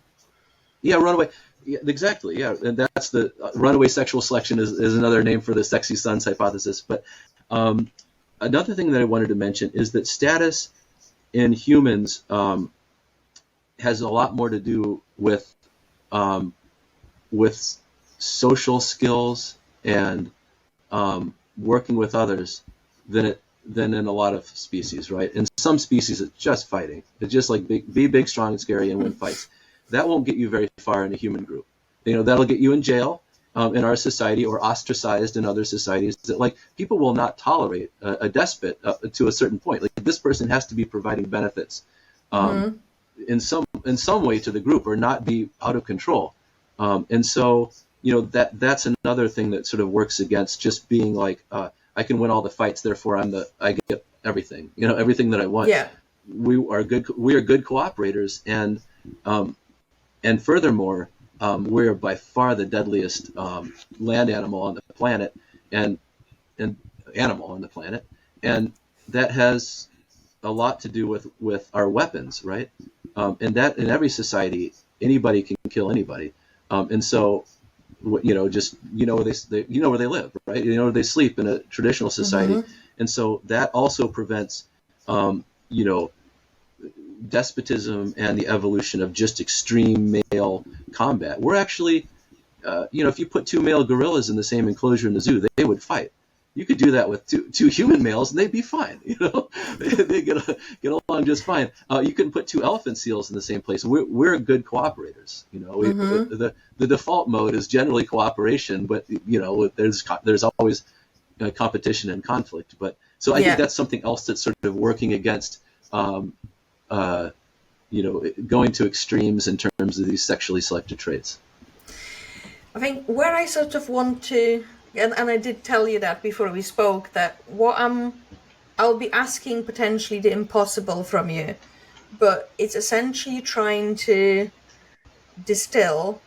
Yeah, runaway. Yeah, exactly. Yeah, and that's the runaway sexual selection is another name for the sexy sons hypothesis. But another thing that I wanted to mention is that status in humans has a lot more to do with social skills and working with others than in a lot of species, right? In some species, it's just fighting. It's just like be big, strong, and scary, and win fights. That won't get you very far in a human group. That'll get you in jail in our society, or ostracized in other societies. That, like, people will not tolerate a despot to a certain point. Like, this person has to be providing benefits in some way to the group, or not be out of control. And so that's another thing that sort of works against just being like, I can win all the fights, therefore I get everything, everything that I want. Yeah. We are good cooperators, and furthermore, we're by far the deadliest land animal on the planet, and animal on the planet, and that has a lot to do with our weapons, right? And that in every society, anybody can kill anybody, and so where they live, right? Where they sleep in a traditional society, and so that also prevents despotism and the evolution of just extreme male combat. We're actually, if you put two male gorillas in the same enclosure in the zoo, they would fight. You could do that with two human males, and they'd be fine. They get along just fine. You can put two elephant seals in the same place. We're good cooperators. The default mode is generally cooperation, but there's always competition and conflict. But so I think that's something else that's sort of working against going to extremes in terms of these sexually selected traits. I think where I sort of want to, and I did tell you that before we spoke, that I'll be asking potentially the impossible from you, but it's essentially trying to distill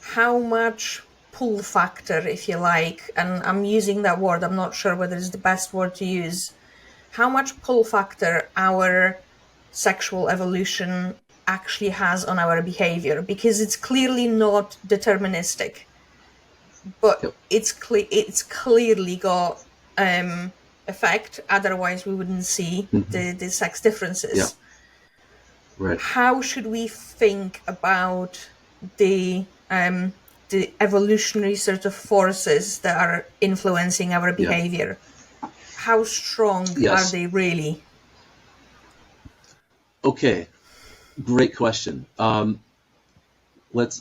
how much pull factor, if you like, and I'm using that word, I'm not sure whether it's the best word to use, how much pull factor our sexual evolution actually has on our behavior, because it's clearly not deterministic, but it's clearly got effect, otherwise we wouldn't see the sex differences. Right. How should we think about the evolutionary sort of forces that are influencing our behavior? How strong are they really? Okay, great question. Let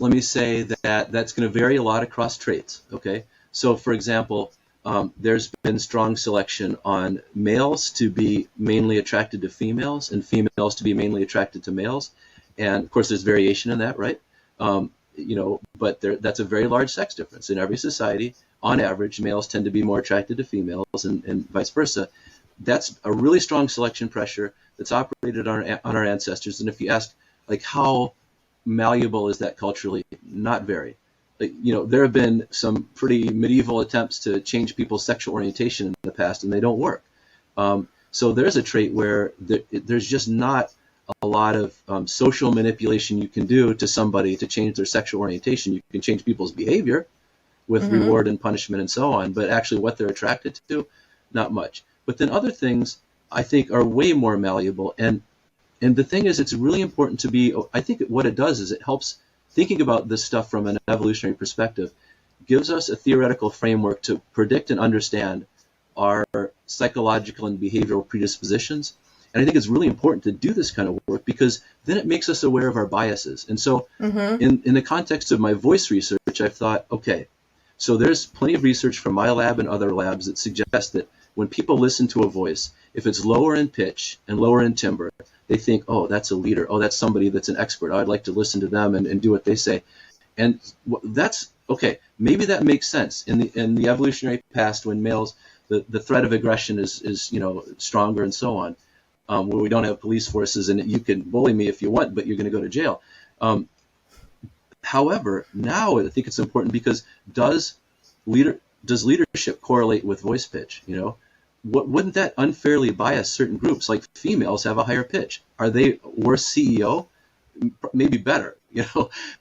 me say that's going to vary a lot across traits. Okay, so for example, there's been strong selection on males to be mainly attracted to females, and females to be mainly attracted to males, and of course there's variation in that, right? But that's a very large sex difference in every society. On average, males tend to be more attracted to females, and vice versa. That's a really strong selection pressure that's operated on our ancestors. And if you ask, like, how malleable is that culturally? Not very. There have been some pretty medieval attempts to change people's sexual orientation in the past, and they don't work. So there's a trait where there's just not a lot of social manipulation you can do to somebody to change their sexual orientation. You can change people's behavior with reward and punishment and so on, but actually what they're attracted to, not much. But then other things, I think, are way more malleable. And the thing is, it's really important to be, I think what it does is it helps thinking about this stuff from an evolutionary perspective, gives us a theoretical framework to predict and understand our psychological and behavioral predispositions. And I think it's really important to do this kind of work, because then it makes us aware of our biases. And so in the context of my voice research, I've thought, okay, so there's plenty of research from my lab and other labs that suggest that when people listen to a voice, if it's lower in pitch and lower in timbre, they think, oh, that's a leader. Oh, that's somebody that's an expert. Oh, I'd like to listen to them and do what they say. And that's okay. Maybe that makes sense in the evolutionary past, when males, the threat of aggression is stronger and so on, where we don't have police forces and you can bully me if you want, but you're going to go to jail. However, now I think it's important, because does leadership correlate with voice pitch? Wouldn't that unfairly bias certain groups? Like females have a higher pitch. Are they worse CEO? Maybe better,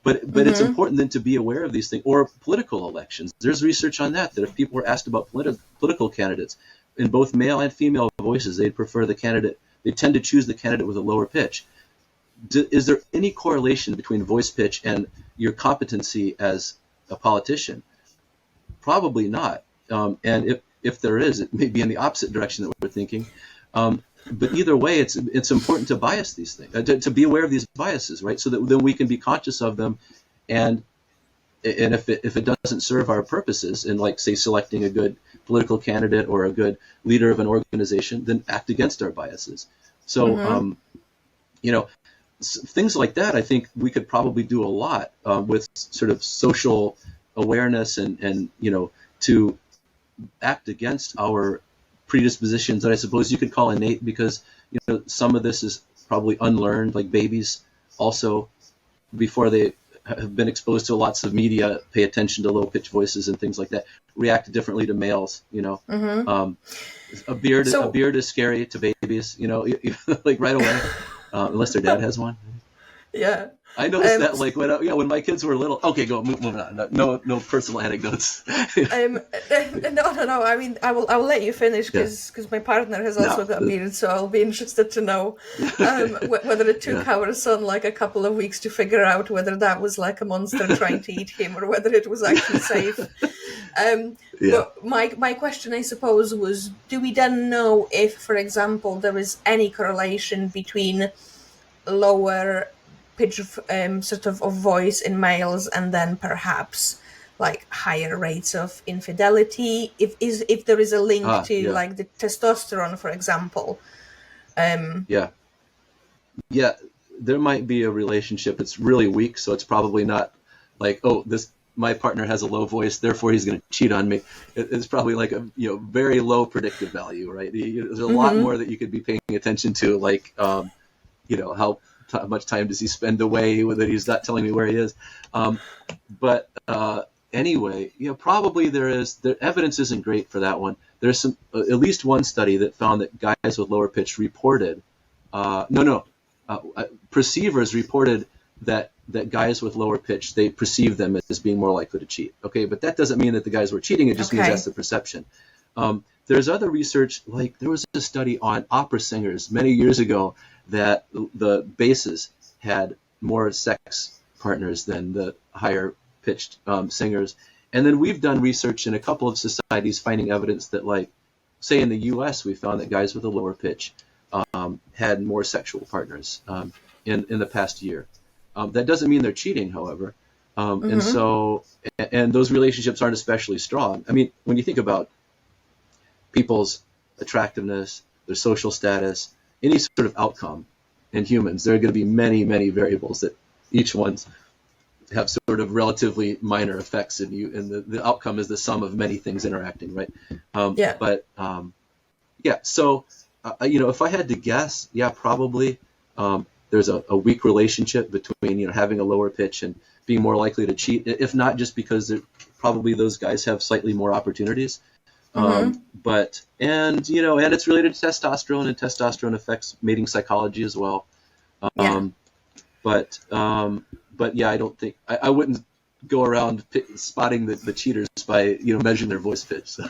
but it's important then to be aware of these things. Or political elections. There's research on that if people were asked about political candidates, in both male and female voices, they'd prefer the candidate. They tend to choose the candidate with a lower pitch. Is there any correlation between voice pitch and your competency as a politician? Probably not. And if there is, it may be in the opposite direction that we're thinking. But either way, it's important to bias these things, to be aware of these biases, right? So that then we can be conscious of them, and if it doesn't serve our purposes, in, like, say, selecting a good political candidate or a good leader of an organization, then act against our biases. So things like that, I think we could probably do a lot with sort of social awareness and to act against our predispositions that I suppose you could call innate, because some of this is probably unlearned. Like babies also, before they have been exposed to lots of media, pay attention to low pitched voices and things like that, react differently to males. A beard is scary to babies, like right away, unless their dad has one. Yeah. I noticed that, like, when my kids were little. Okay, moving on. No personal anecdotes. No. I mean, I will let you finish, because my partner has also got a beard, so I'll be interested to know whether it took our son like a couple of weeks to figure out whether that was like a monster trying to eat him, or whether it was actually safe. But my question, I suppose, was: do we then know if, for example, there is any correlation between lower pitch of voice in males and then perhaps like higher rates of infidelity, if there is a link to like the testosterone, for example? There might be a relationship. It's really weak, so it's probably not like, oh, my partner has a low voice, therefore he's going to cheat on me. It's probably like a very low predictive value, right? There's a lot more that you could be paying attention to, like how much time does he spend away, that he's not telling me where he is. But anyway, probably the evidence isn't great for that one. There's at least one study that found that guys with lower pitch reported, perceivers reported that guys with lower pitch, they perceive them as being more likely to cheat. Okay, but that doesn't mean that the guys were cheating. It just means that's the perception. There's other research, like there was a study on opera singers many years ago that the basses had more sex partners than the higher pitched singers. And then we've done research in a couple of societies finding evidence that, like, say in the US, we found that guys with a lower pitch had more sexual partners in the past year. That doesn't mean they're cheating, however. And those relationships aren't especially strong. I mean, when you think about people's attractiveness, their social status, any sort of outcome in humans, there are going to be many, many variables that each one's have sort of relatively minor effects in you, and the outcome is the sum of many things interacting, right? So if I had to guess, probably there's a weak relationship between having a lower pitch and being more likely to cheat, if not just because probably those guys have slightly more opportunities. And it's related to testosterone, and testosterone affects mating psychology as well. I don't think I wouldn't go around spotting the cheaters by measuring their voice pitch. So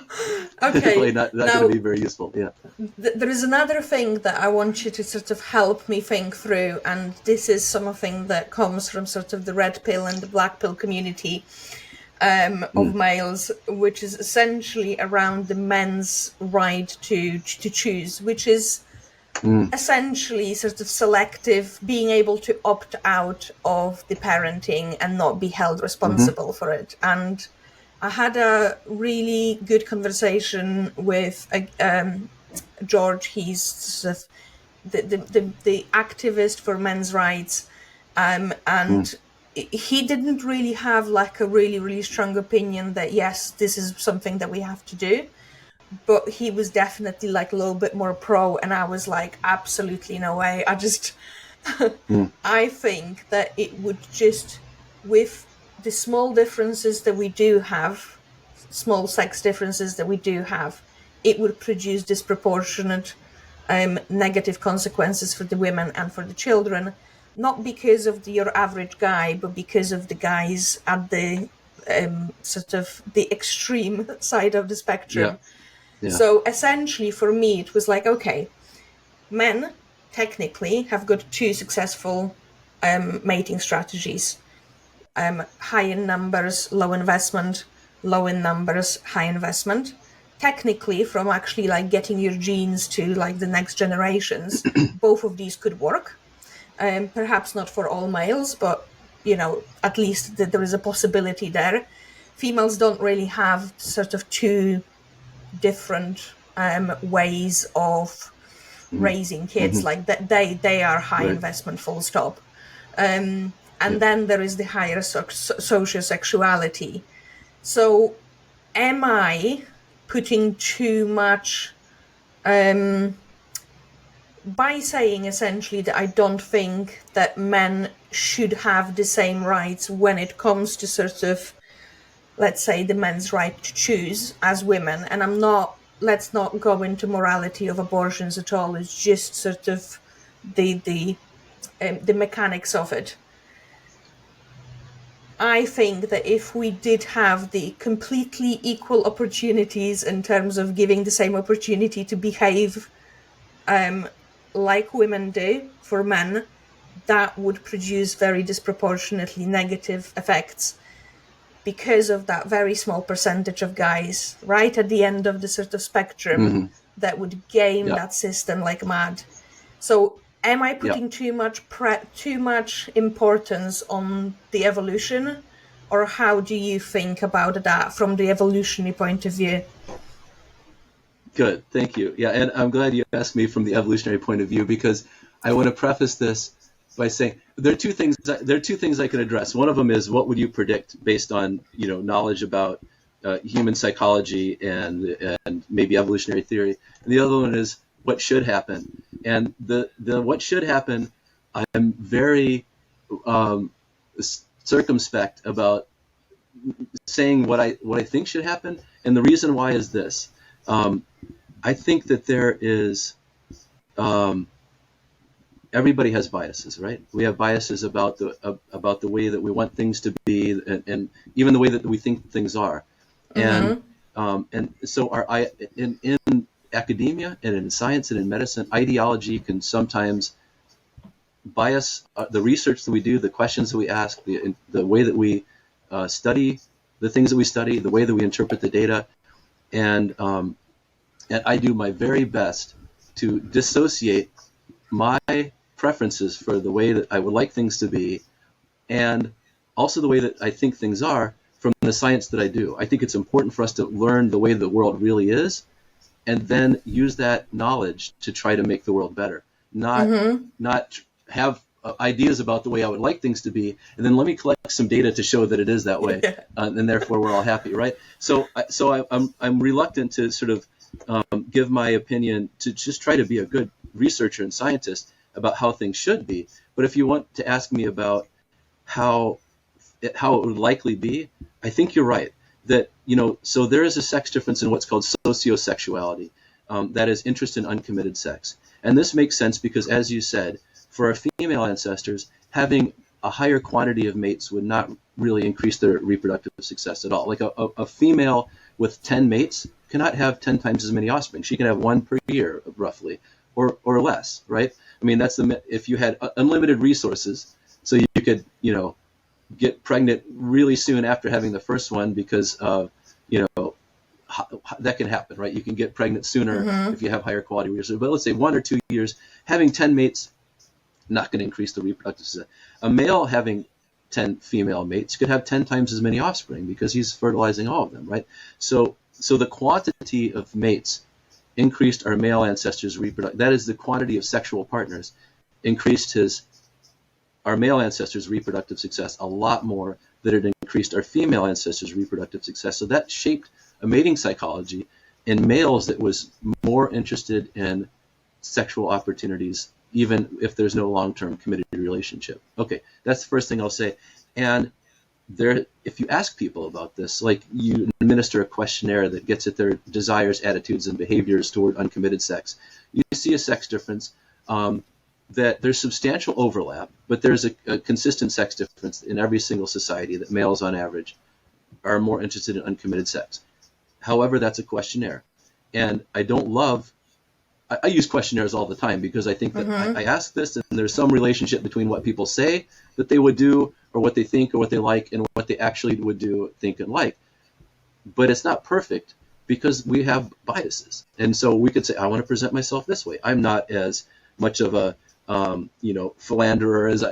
probably not going to be very useful. Yeah. There is another thing that I want you to sort of help me think through, and this is something that comes from sort of the red pill and the black pill community of males, which is essentially around the men's right to choose, which is essentially sort of selective, being able to opt out of the parenting and not be held responsible for it. And I had a really good conversation with George, he's sort of the activist for men's rights, and he didn't really have like a really strong opinion that yes, this is something that we have to do, but he was definitely like a little bit more pro, and I was like, absolutely no way. I think that it would just, with the small differences that we do have, small sex differences that we do have, it would produce disproportionate negative consequences for the women and for the children, not because of your average guy, but because of the guys at the sort of the extreme side of the spectrum. Yeah. So essentially for me, it was like, okay, men technically have got two successful mating strategies. High in numbers, low investment, low in numbers, high investment. Technically, from actually like getting your genes to like the next generations, both of these could work. Perhaps not for all males, but you know, at least that there is a possibility there. Females don't really have sort of two different ways of raising kids. Like that, they are high investment, full stop. And then there is the higher sociosexuality. So, am I putting too much, by saying essentially that I don't think that men should have the same rights when it comes to sort of, let's say, the men's right to choose as women, and let's not go into morality of abortions at all, it's just sort of the mechanics of it. I think that if we did have the completely equal opportunities in terms of giving the same opportunity to behave like women do for men, that would produce very disproportionately negative effects because of that very small percentage of guys right at the end of the sort of spectrum that would game that system like mad. So am I putting too much importance on the evolution, or how do you think about that from the evolutionary point of view? Good, thank you. Yeah, and I'm glad you asked me from the evolutionary point of view, because I want to preface this by saying there are two things I can address. One of them is, what would you predict based on knowledge about human psychology and maybe evolutionary theory, and the other one is what should happen. And the what should happen, I'm very circumspect about saying what I think should happen, and the reason why is this. I think that there is everybody has biases, right? We have biases about the way that we want things to be, and even the way that we think things are, and so in academia and in science and in medicine, ideology can sometimes bias the research that we do, the questions that we ask, the way that we study the things that we study, the way that we interpret the data, and I do my very best to dissociate my preferences for the way that I would like things to be, and also the way that I think things are, from the science that I do. I think it's important for us to learn the way the world really is, and then use that knowledge to try to make the world better. Not have ideas about the way I would like things to be, and then let me collect some data to show that it is that way, and therefore we're all happy, right? So I'm reluctant to sort of give my opinion, to just try to be a good researcher and scientist about how things should be. But if you want to ask me about how it would likely be, I think you're right. That, so there is a sex difference in what's called sociosexuality, that is interest in uncommitted sex. And this makes sense because, as you said, for our female ancestors, having a higher quantity of mates would not really increase their reproductive success at all. Like a female with 10 mates cannot have 10 times as many offspring. She can have one per year, roughly, or less, right? I mean, if you had unlimited resources, so you could, get pregnant really soon after having the first one, because that can happen, right? You can get pregnant sooner if you have higher quality resources. But let's say 1 or 2 years, having 10 mates, not going to increase the reproductive success. A male having 10 female mates could have 10 times as many offspring because he's fertilizing all of them, right? So the quantity of mates increased our male ancestors' reproductive, that is the quantity of sexual partners, increased our male ancestors' reproductive success a lot more than it increased our female ancestors' reproductive success. So that shaped a mating psychology in males that was more interested in sexual opportunities, even if there's no long-term committed relationship. Okay, that's the first thing I'll say. And if you ask people about this, like you administer a questionnaire that gets at their desires, attitudes, and behaviors toward uncommitted sex, you see a sex difference, that there's substantial overlap, but there's a consistent sex difference in every single society, that males on average are more interested in uncommitted sex. However, that's a questionnaire. And I use questionnaires all the time because I think that I ask this and there's some relationship between what people say that they would do, or what they think or what they like, and what they actually would do, think, and like. But it's not perfect because we have biases. And so we could say, I want to present myself this way. I'm not as much of a philanderer as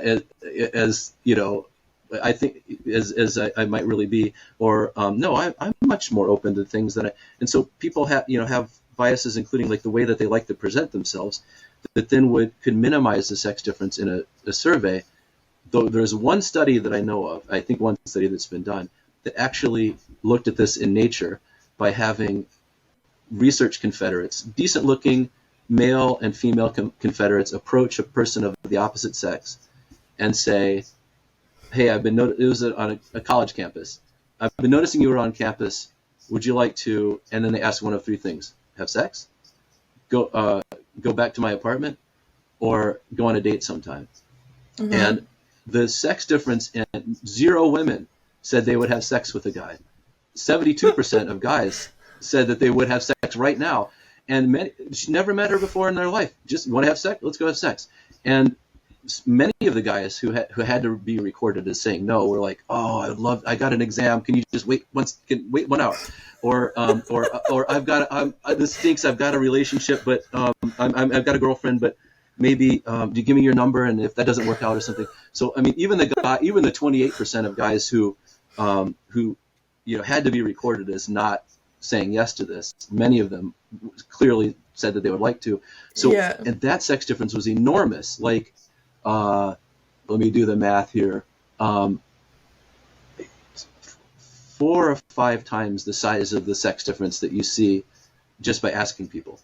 I think as I might really be, or no, I'm much more open to things and so people have biases, including like the way that they like to present themselves, that then could minimize the sex difference in a survey. Though there's one study that I know of, I think one study that's been done, that actually looked at this in nature by having research confederates, decent looking male and female confederates, approach a person of the opposite sex and say, hey, it was on a college campus. I've been noticing you were on campus. Would you like to, and then they ask one of three things: have sex, go back to my apartment, or go on a date sometime. Mm-hmm. And the sex difference, in 0 women said they would have sex with a guy. 72% of guys said that they would have sex right now. And she never met her before in their life. Just, you want to have sex? Let's go have sex. And many of the guys who had to be recorded as saying no were like, oh, I got an exam. Can you just wait 1 hour? Or I've got this stinks. I've got a relationship, but I've got a girlfriend, but maybe do you give me your number? And if that doesn't work out or something. So I mean, even the 28% of guys who had to be recorded as not saying yes to this, many of them clearly said that they would like to. So and that sex difference was enormous. Like, let me do the math here. 4 or 5 times the size of the sex difference that you see just by asking people,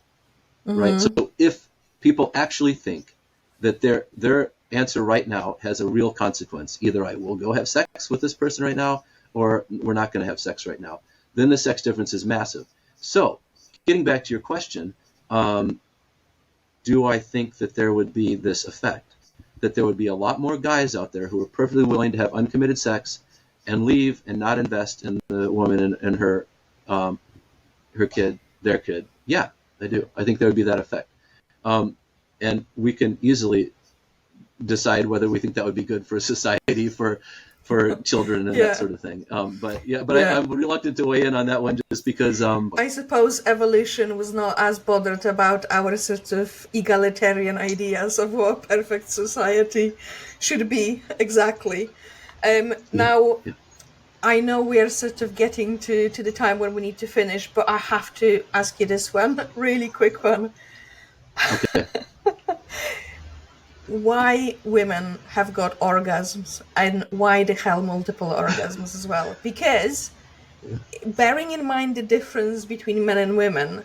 mm-hmm. right? So if people actually think that their answer right now has a real consequence, either I will go have sex with this person right now, or we're not going to have sex right now, then the sex difference is massive. So getting back to your question, do I think that there would be this effect, that there would be a lot more guys out there who are perfectly willing to have uncommitted sex and leave and not invest in the woman and her kid, their kid? Yeah, I do. I think there would be that effect. And we can easily decide whether we think that would be good for society, for children and that sort of thing. I'm reluctant to weigh in on that one just because... I suppose evolution was not as bothered about our sort of egalitarian ideas of what a perfect society should be exactly. Now, I know we are sort of getting to the time when we need to finish, but I have to ask you this one, really quick one. Okay. Why women have got orgasms, and why the hell multiple orgasms as well? Because bearing in mind the difference between men and women,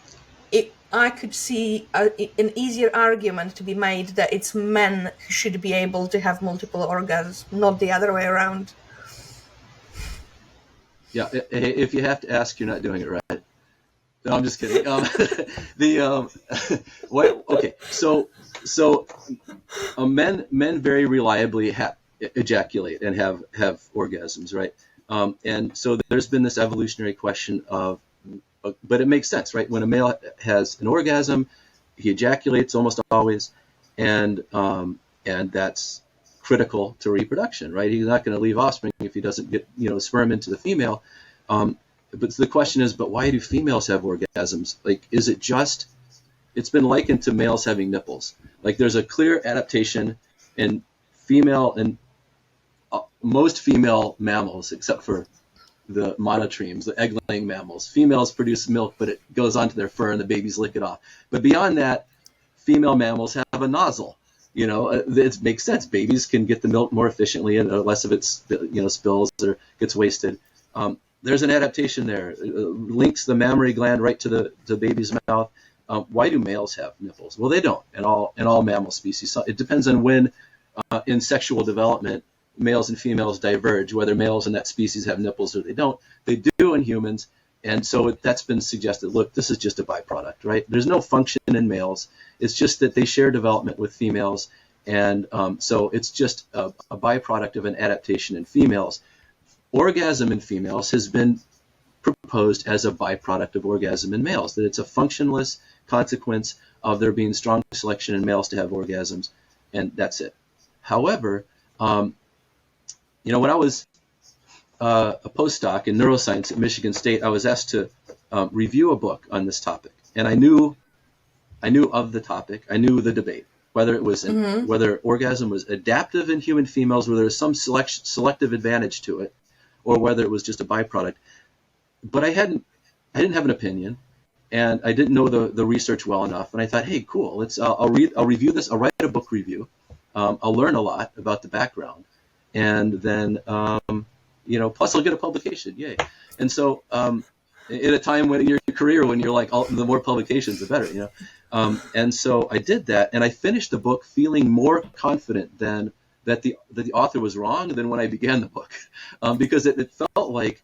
I could see an easier argument to be made that it's men who should be able to have multiple orgasms, not the other way around. Yeah, if you have to ask, you're not doing it right. No, I'm just kidding. Okay, so men very reliably ejaculate and have orgasms, right? And so there's been this evolutionary question of, but it makes sense, right? When a male has an orgasm, he ejaculates almost always, and that's critical to reproduction, right? He's not going to leave offspring if he doesn't get sperm into the female. But the question is, but why do females have orgasms? Like, is it just, it's been likened to males having nipples. Like, there's a clear adaptation in most female mammals, except for the monotremes, the egg-laying mammals. Females produce milk, but it goes onto their fur and the babies lick it off. But beyond that, female mammals have a nozzle. It makes sense. Babies can get the milk more efficiently, and less of it, spills or gets wasted. There's an adaptation there. It links the mammary gland right to the baby's mouth. Why do males have nipples? Well, they don't in all mammal species. So it depends on when in sexual development males and females diverge, whether males in that species have nipples or they don't. They do in humans. And so that's been suggested, look, this is just a byproduct, right? There's no function in males. It's just that they share development with females. And so it's just a byproduct of an adaptation in females. Orgasm in females has been proposed as a byproduct of orgasm in males, that it's a functionless consequence of there being strong selection in males to have orgasms, and that's it. However, when I was a postdoc in neuroscience at Michigan State, I was asked to review a book on this topic, and I knew of the topic. I knew the debate, whether it was whether orgasm was adaptive in human females, whether there was some selective advantage to it, or whether it was just a byproduct. But I didn't have an opinion, and I didn't know the research well enough. And I thought, hey, cool, I'll review this. I'll write a book review. I'll learn a lot about the background, and then plus I'll get a publication. Yay! And so at a time in your career when you're like, the more publications, the better, and so I did that, and I finished the book feeling more confident that the author was wrong than when I began the book, because it felt like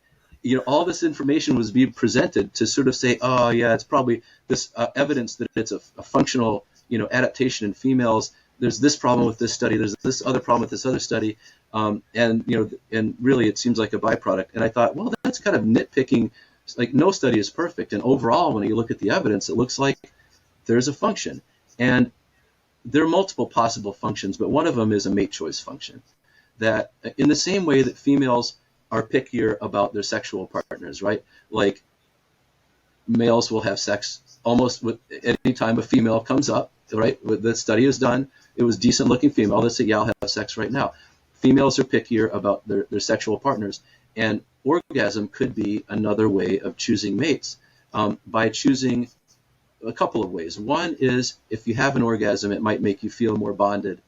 all this information was being presented to sort of say, oh yeah, it's probably this evidence that it's a functional adaptation in females. There's this problem with this study. There's this other problem with this other study, and really it seems like a byproduct. And I thought, well, that's kind of nitpicking. Like, no study is perfect, and overall, when you look at the evidence, it looks like there's a function, and there are multiple possible functions, but one of them is a mate choice function. That in the same way that females are pickier about their sexual partners, right? Like, males will have sex almost with any time a female comes up, right? The study is done. It was decent looking female. Let's say, yeah, I'll have sex right now. Females are pickier about their sexual partners, and orgasm could be another way of choosing mates by choosing a couple of ways. One is, if you have an orgasm, it might make you feel more bonded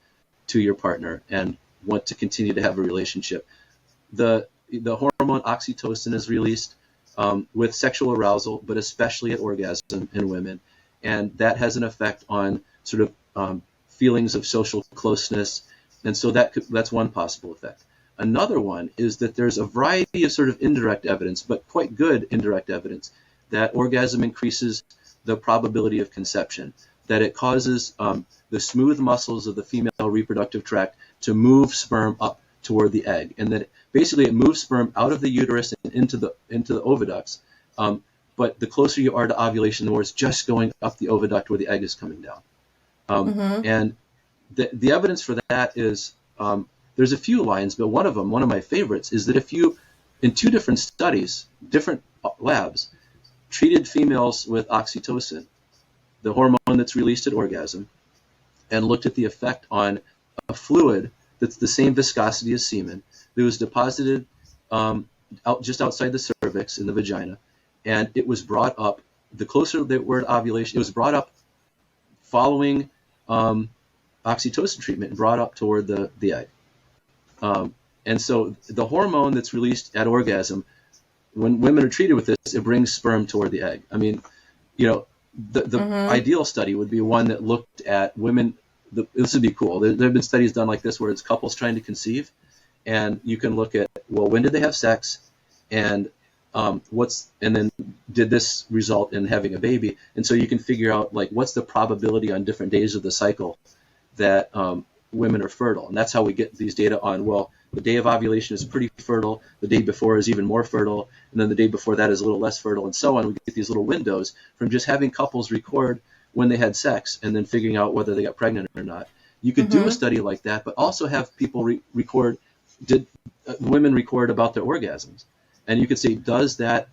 to your partner and want to continue to have a relationship. The hormone oxytocin is released with sexual arousal, but especially at orgasm in women, and that has an effect on sort of feelings of social closeness, and so that's one possible effect. Another one is that there's a variety of sort of indirect evidence, but quite good indirect evidence, that orgasm increases the probability of conception, that it causes the smooth muscles of the female reproductive tract to move sperm up toward the egg, and that basically it moves sperm out of the uterus and into the oviducts. But the closer you are to ovulation, the more it's just going up the oviduct where the egg is coming down. And the evidence for that is, there's a few lines, but one of my favorites, is that if you, in two different studies, different labs, treated females with oxytocin, the hormone that's released at orgasm, and looked at the effect on a fluid that's the same viscosity as semen, that was deposited just outside the cervix in the vagina, and it was brought up, the closer they were to ovulation, it was brought up following oxytocin treatment and brought up toward the egg. And so the hormone that's released at orgasm, when women are treated with this, it brings sperm toward the egg. I mean, the ideal study would be one that looked at women. This would be cool. There have been studies done like this where it's couples trying to conceive, and you can look at, well, when did they have sex, and and then did this result in having a baby? And so you can figure out, like, what's the probability on different days of the cycle that women are fertile. And that's how we get these data on, well, the day of ovulation is pretty fertile, the day before is even more fertile, and then the day before that is a little less fertile, and so on. We get these little windows from just having couples record when they had sex and then figuring out whether they got pregnant or not. You could do a study like that, but also have people women record about their orgasms. And you could say, does that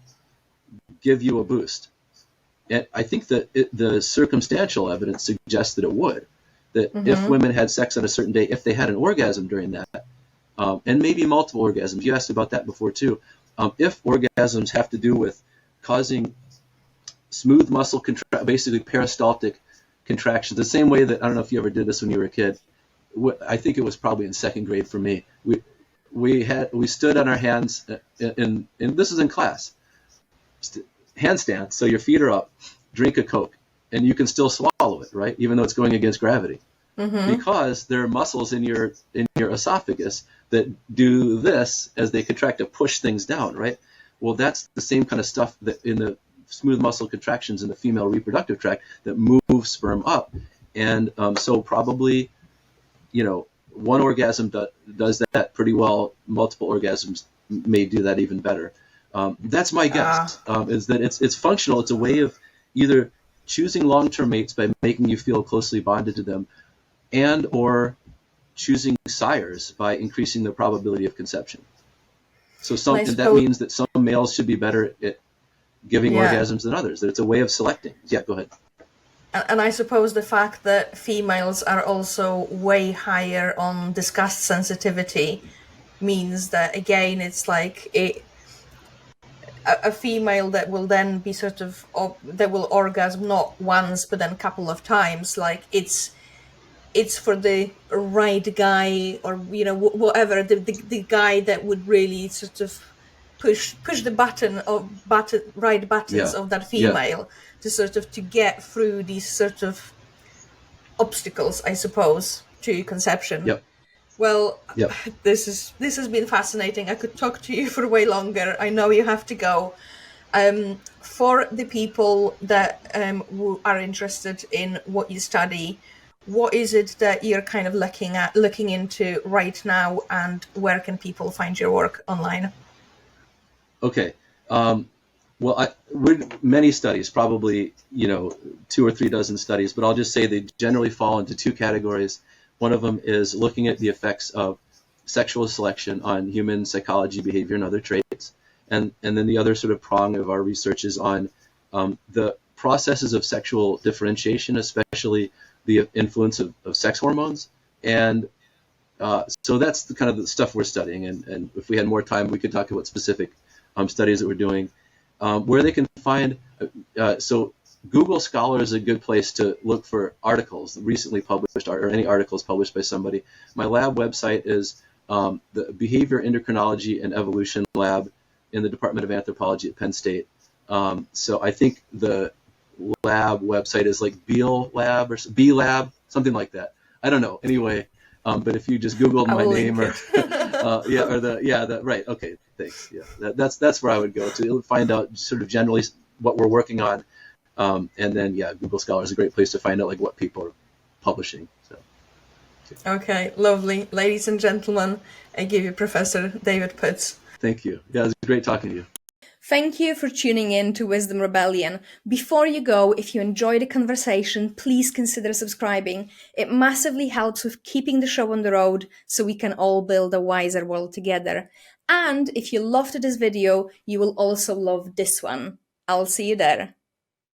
give you a boost? And I think that the circumstantial evidence suggests that it would. That if women had sex on a certain day, if they had an orgasm during that, and maybe multiple orgasms, you asked about that before too, if orgasms have to do with causing smooth muscle basically peristaltic contractions, the same way that, I don't know if you ever did this when you were a kid. I think it was probably in second grade for me. We stood on our hands and this is in class. Handstand, so your feet are up, drink a Coke, and you can still swallow it, right? Even though it's going against gravity. Because there are muscles in your esophagus that do this as they contract to push things down, right? Well, that's the same kind of stuff that in the smooth muscle contractions in the female reproductive tract that move sperm up. And so probably, one orgasm does that pretty well. Multiple orgasms may do that even better. That's my guess, is that it's functional. It's a way of either choosing long-term mates by making you feel closely bonded to them, and or choosing sires by increasing the probability of conception. So that means that some males should be better at giving orgasms than others, that it's a way of selecting. Yeah, go ahead. And I suppose the fact that females are also way higher on disgust sensitivity means that, again, it's like a female that will then be that will orgasm not once but then a couple of times, like it's for the right guy, or whatever, the guy that would really sort of push the right buttons of that female to get through these sort of obstacles, I suppose, to conception. Well, this has been fascinating. I could talk to you for way longer. I know you have to go. For the people that who are interested in what you study, what is it that you're kind of looking into right now, and where can people find your work online? Okay. Well, many studies, probably 2 or 3 dozen studies, but I'll just say they generally fall into 2 categories. One of them is looking at the effects of sexual selection on human psychology, behavior, and other traits. And then the other sort of prong of our research is on the processes of sexual differentiation, especially the influence of sex hormones. And so that's the kind of the stuff we're studying. And if we had more time, we could talk about specific studies that we're doing. Where they can find, so Google Scholar is a good place to look for articles recently published, or any articles published by somebody. My lab website is the Behavior, Endocrinology, and Evolution Lab in the Department of Anthropology at Penn State. So I think the lab website is like Beal Lab or B Lab, something like that. I don't know. Anyway, but if you just Googled my name right. Okay, thanks. Yeah, that's where I would go to find out sort of generally what we're working on. And then, Google Scholar is a great place to find out like what people are publishing. So. Okay, lovely. Ladies and gentlemen, I give you Professor David Putz. Thank you. Yeah, it was great talking to you. Thank you for tuning in to Wisdom Rebellion. Before you go, if you enjoyed the conversation, please consider subscribing. It massively helps with keeping the show on the road so we can all build a wiser world together. And if you loved this video, you will also love this one. I'll see you there.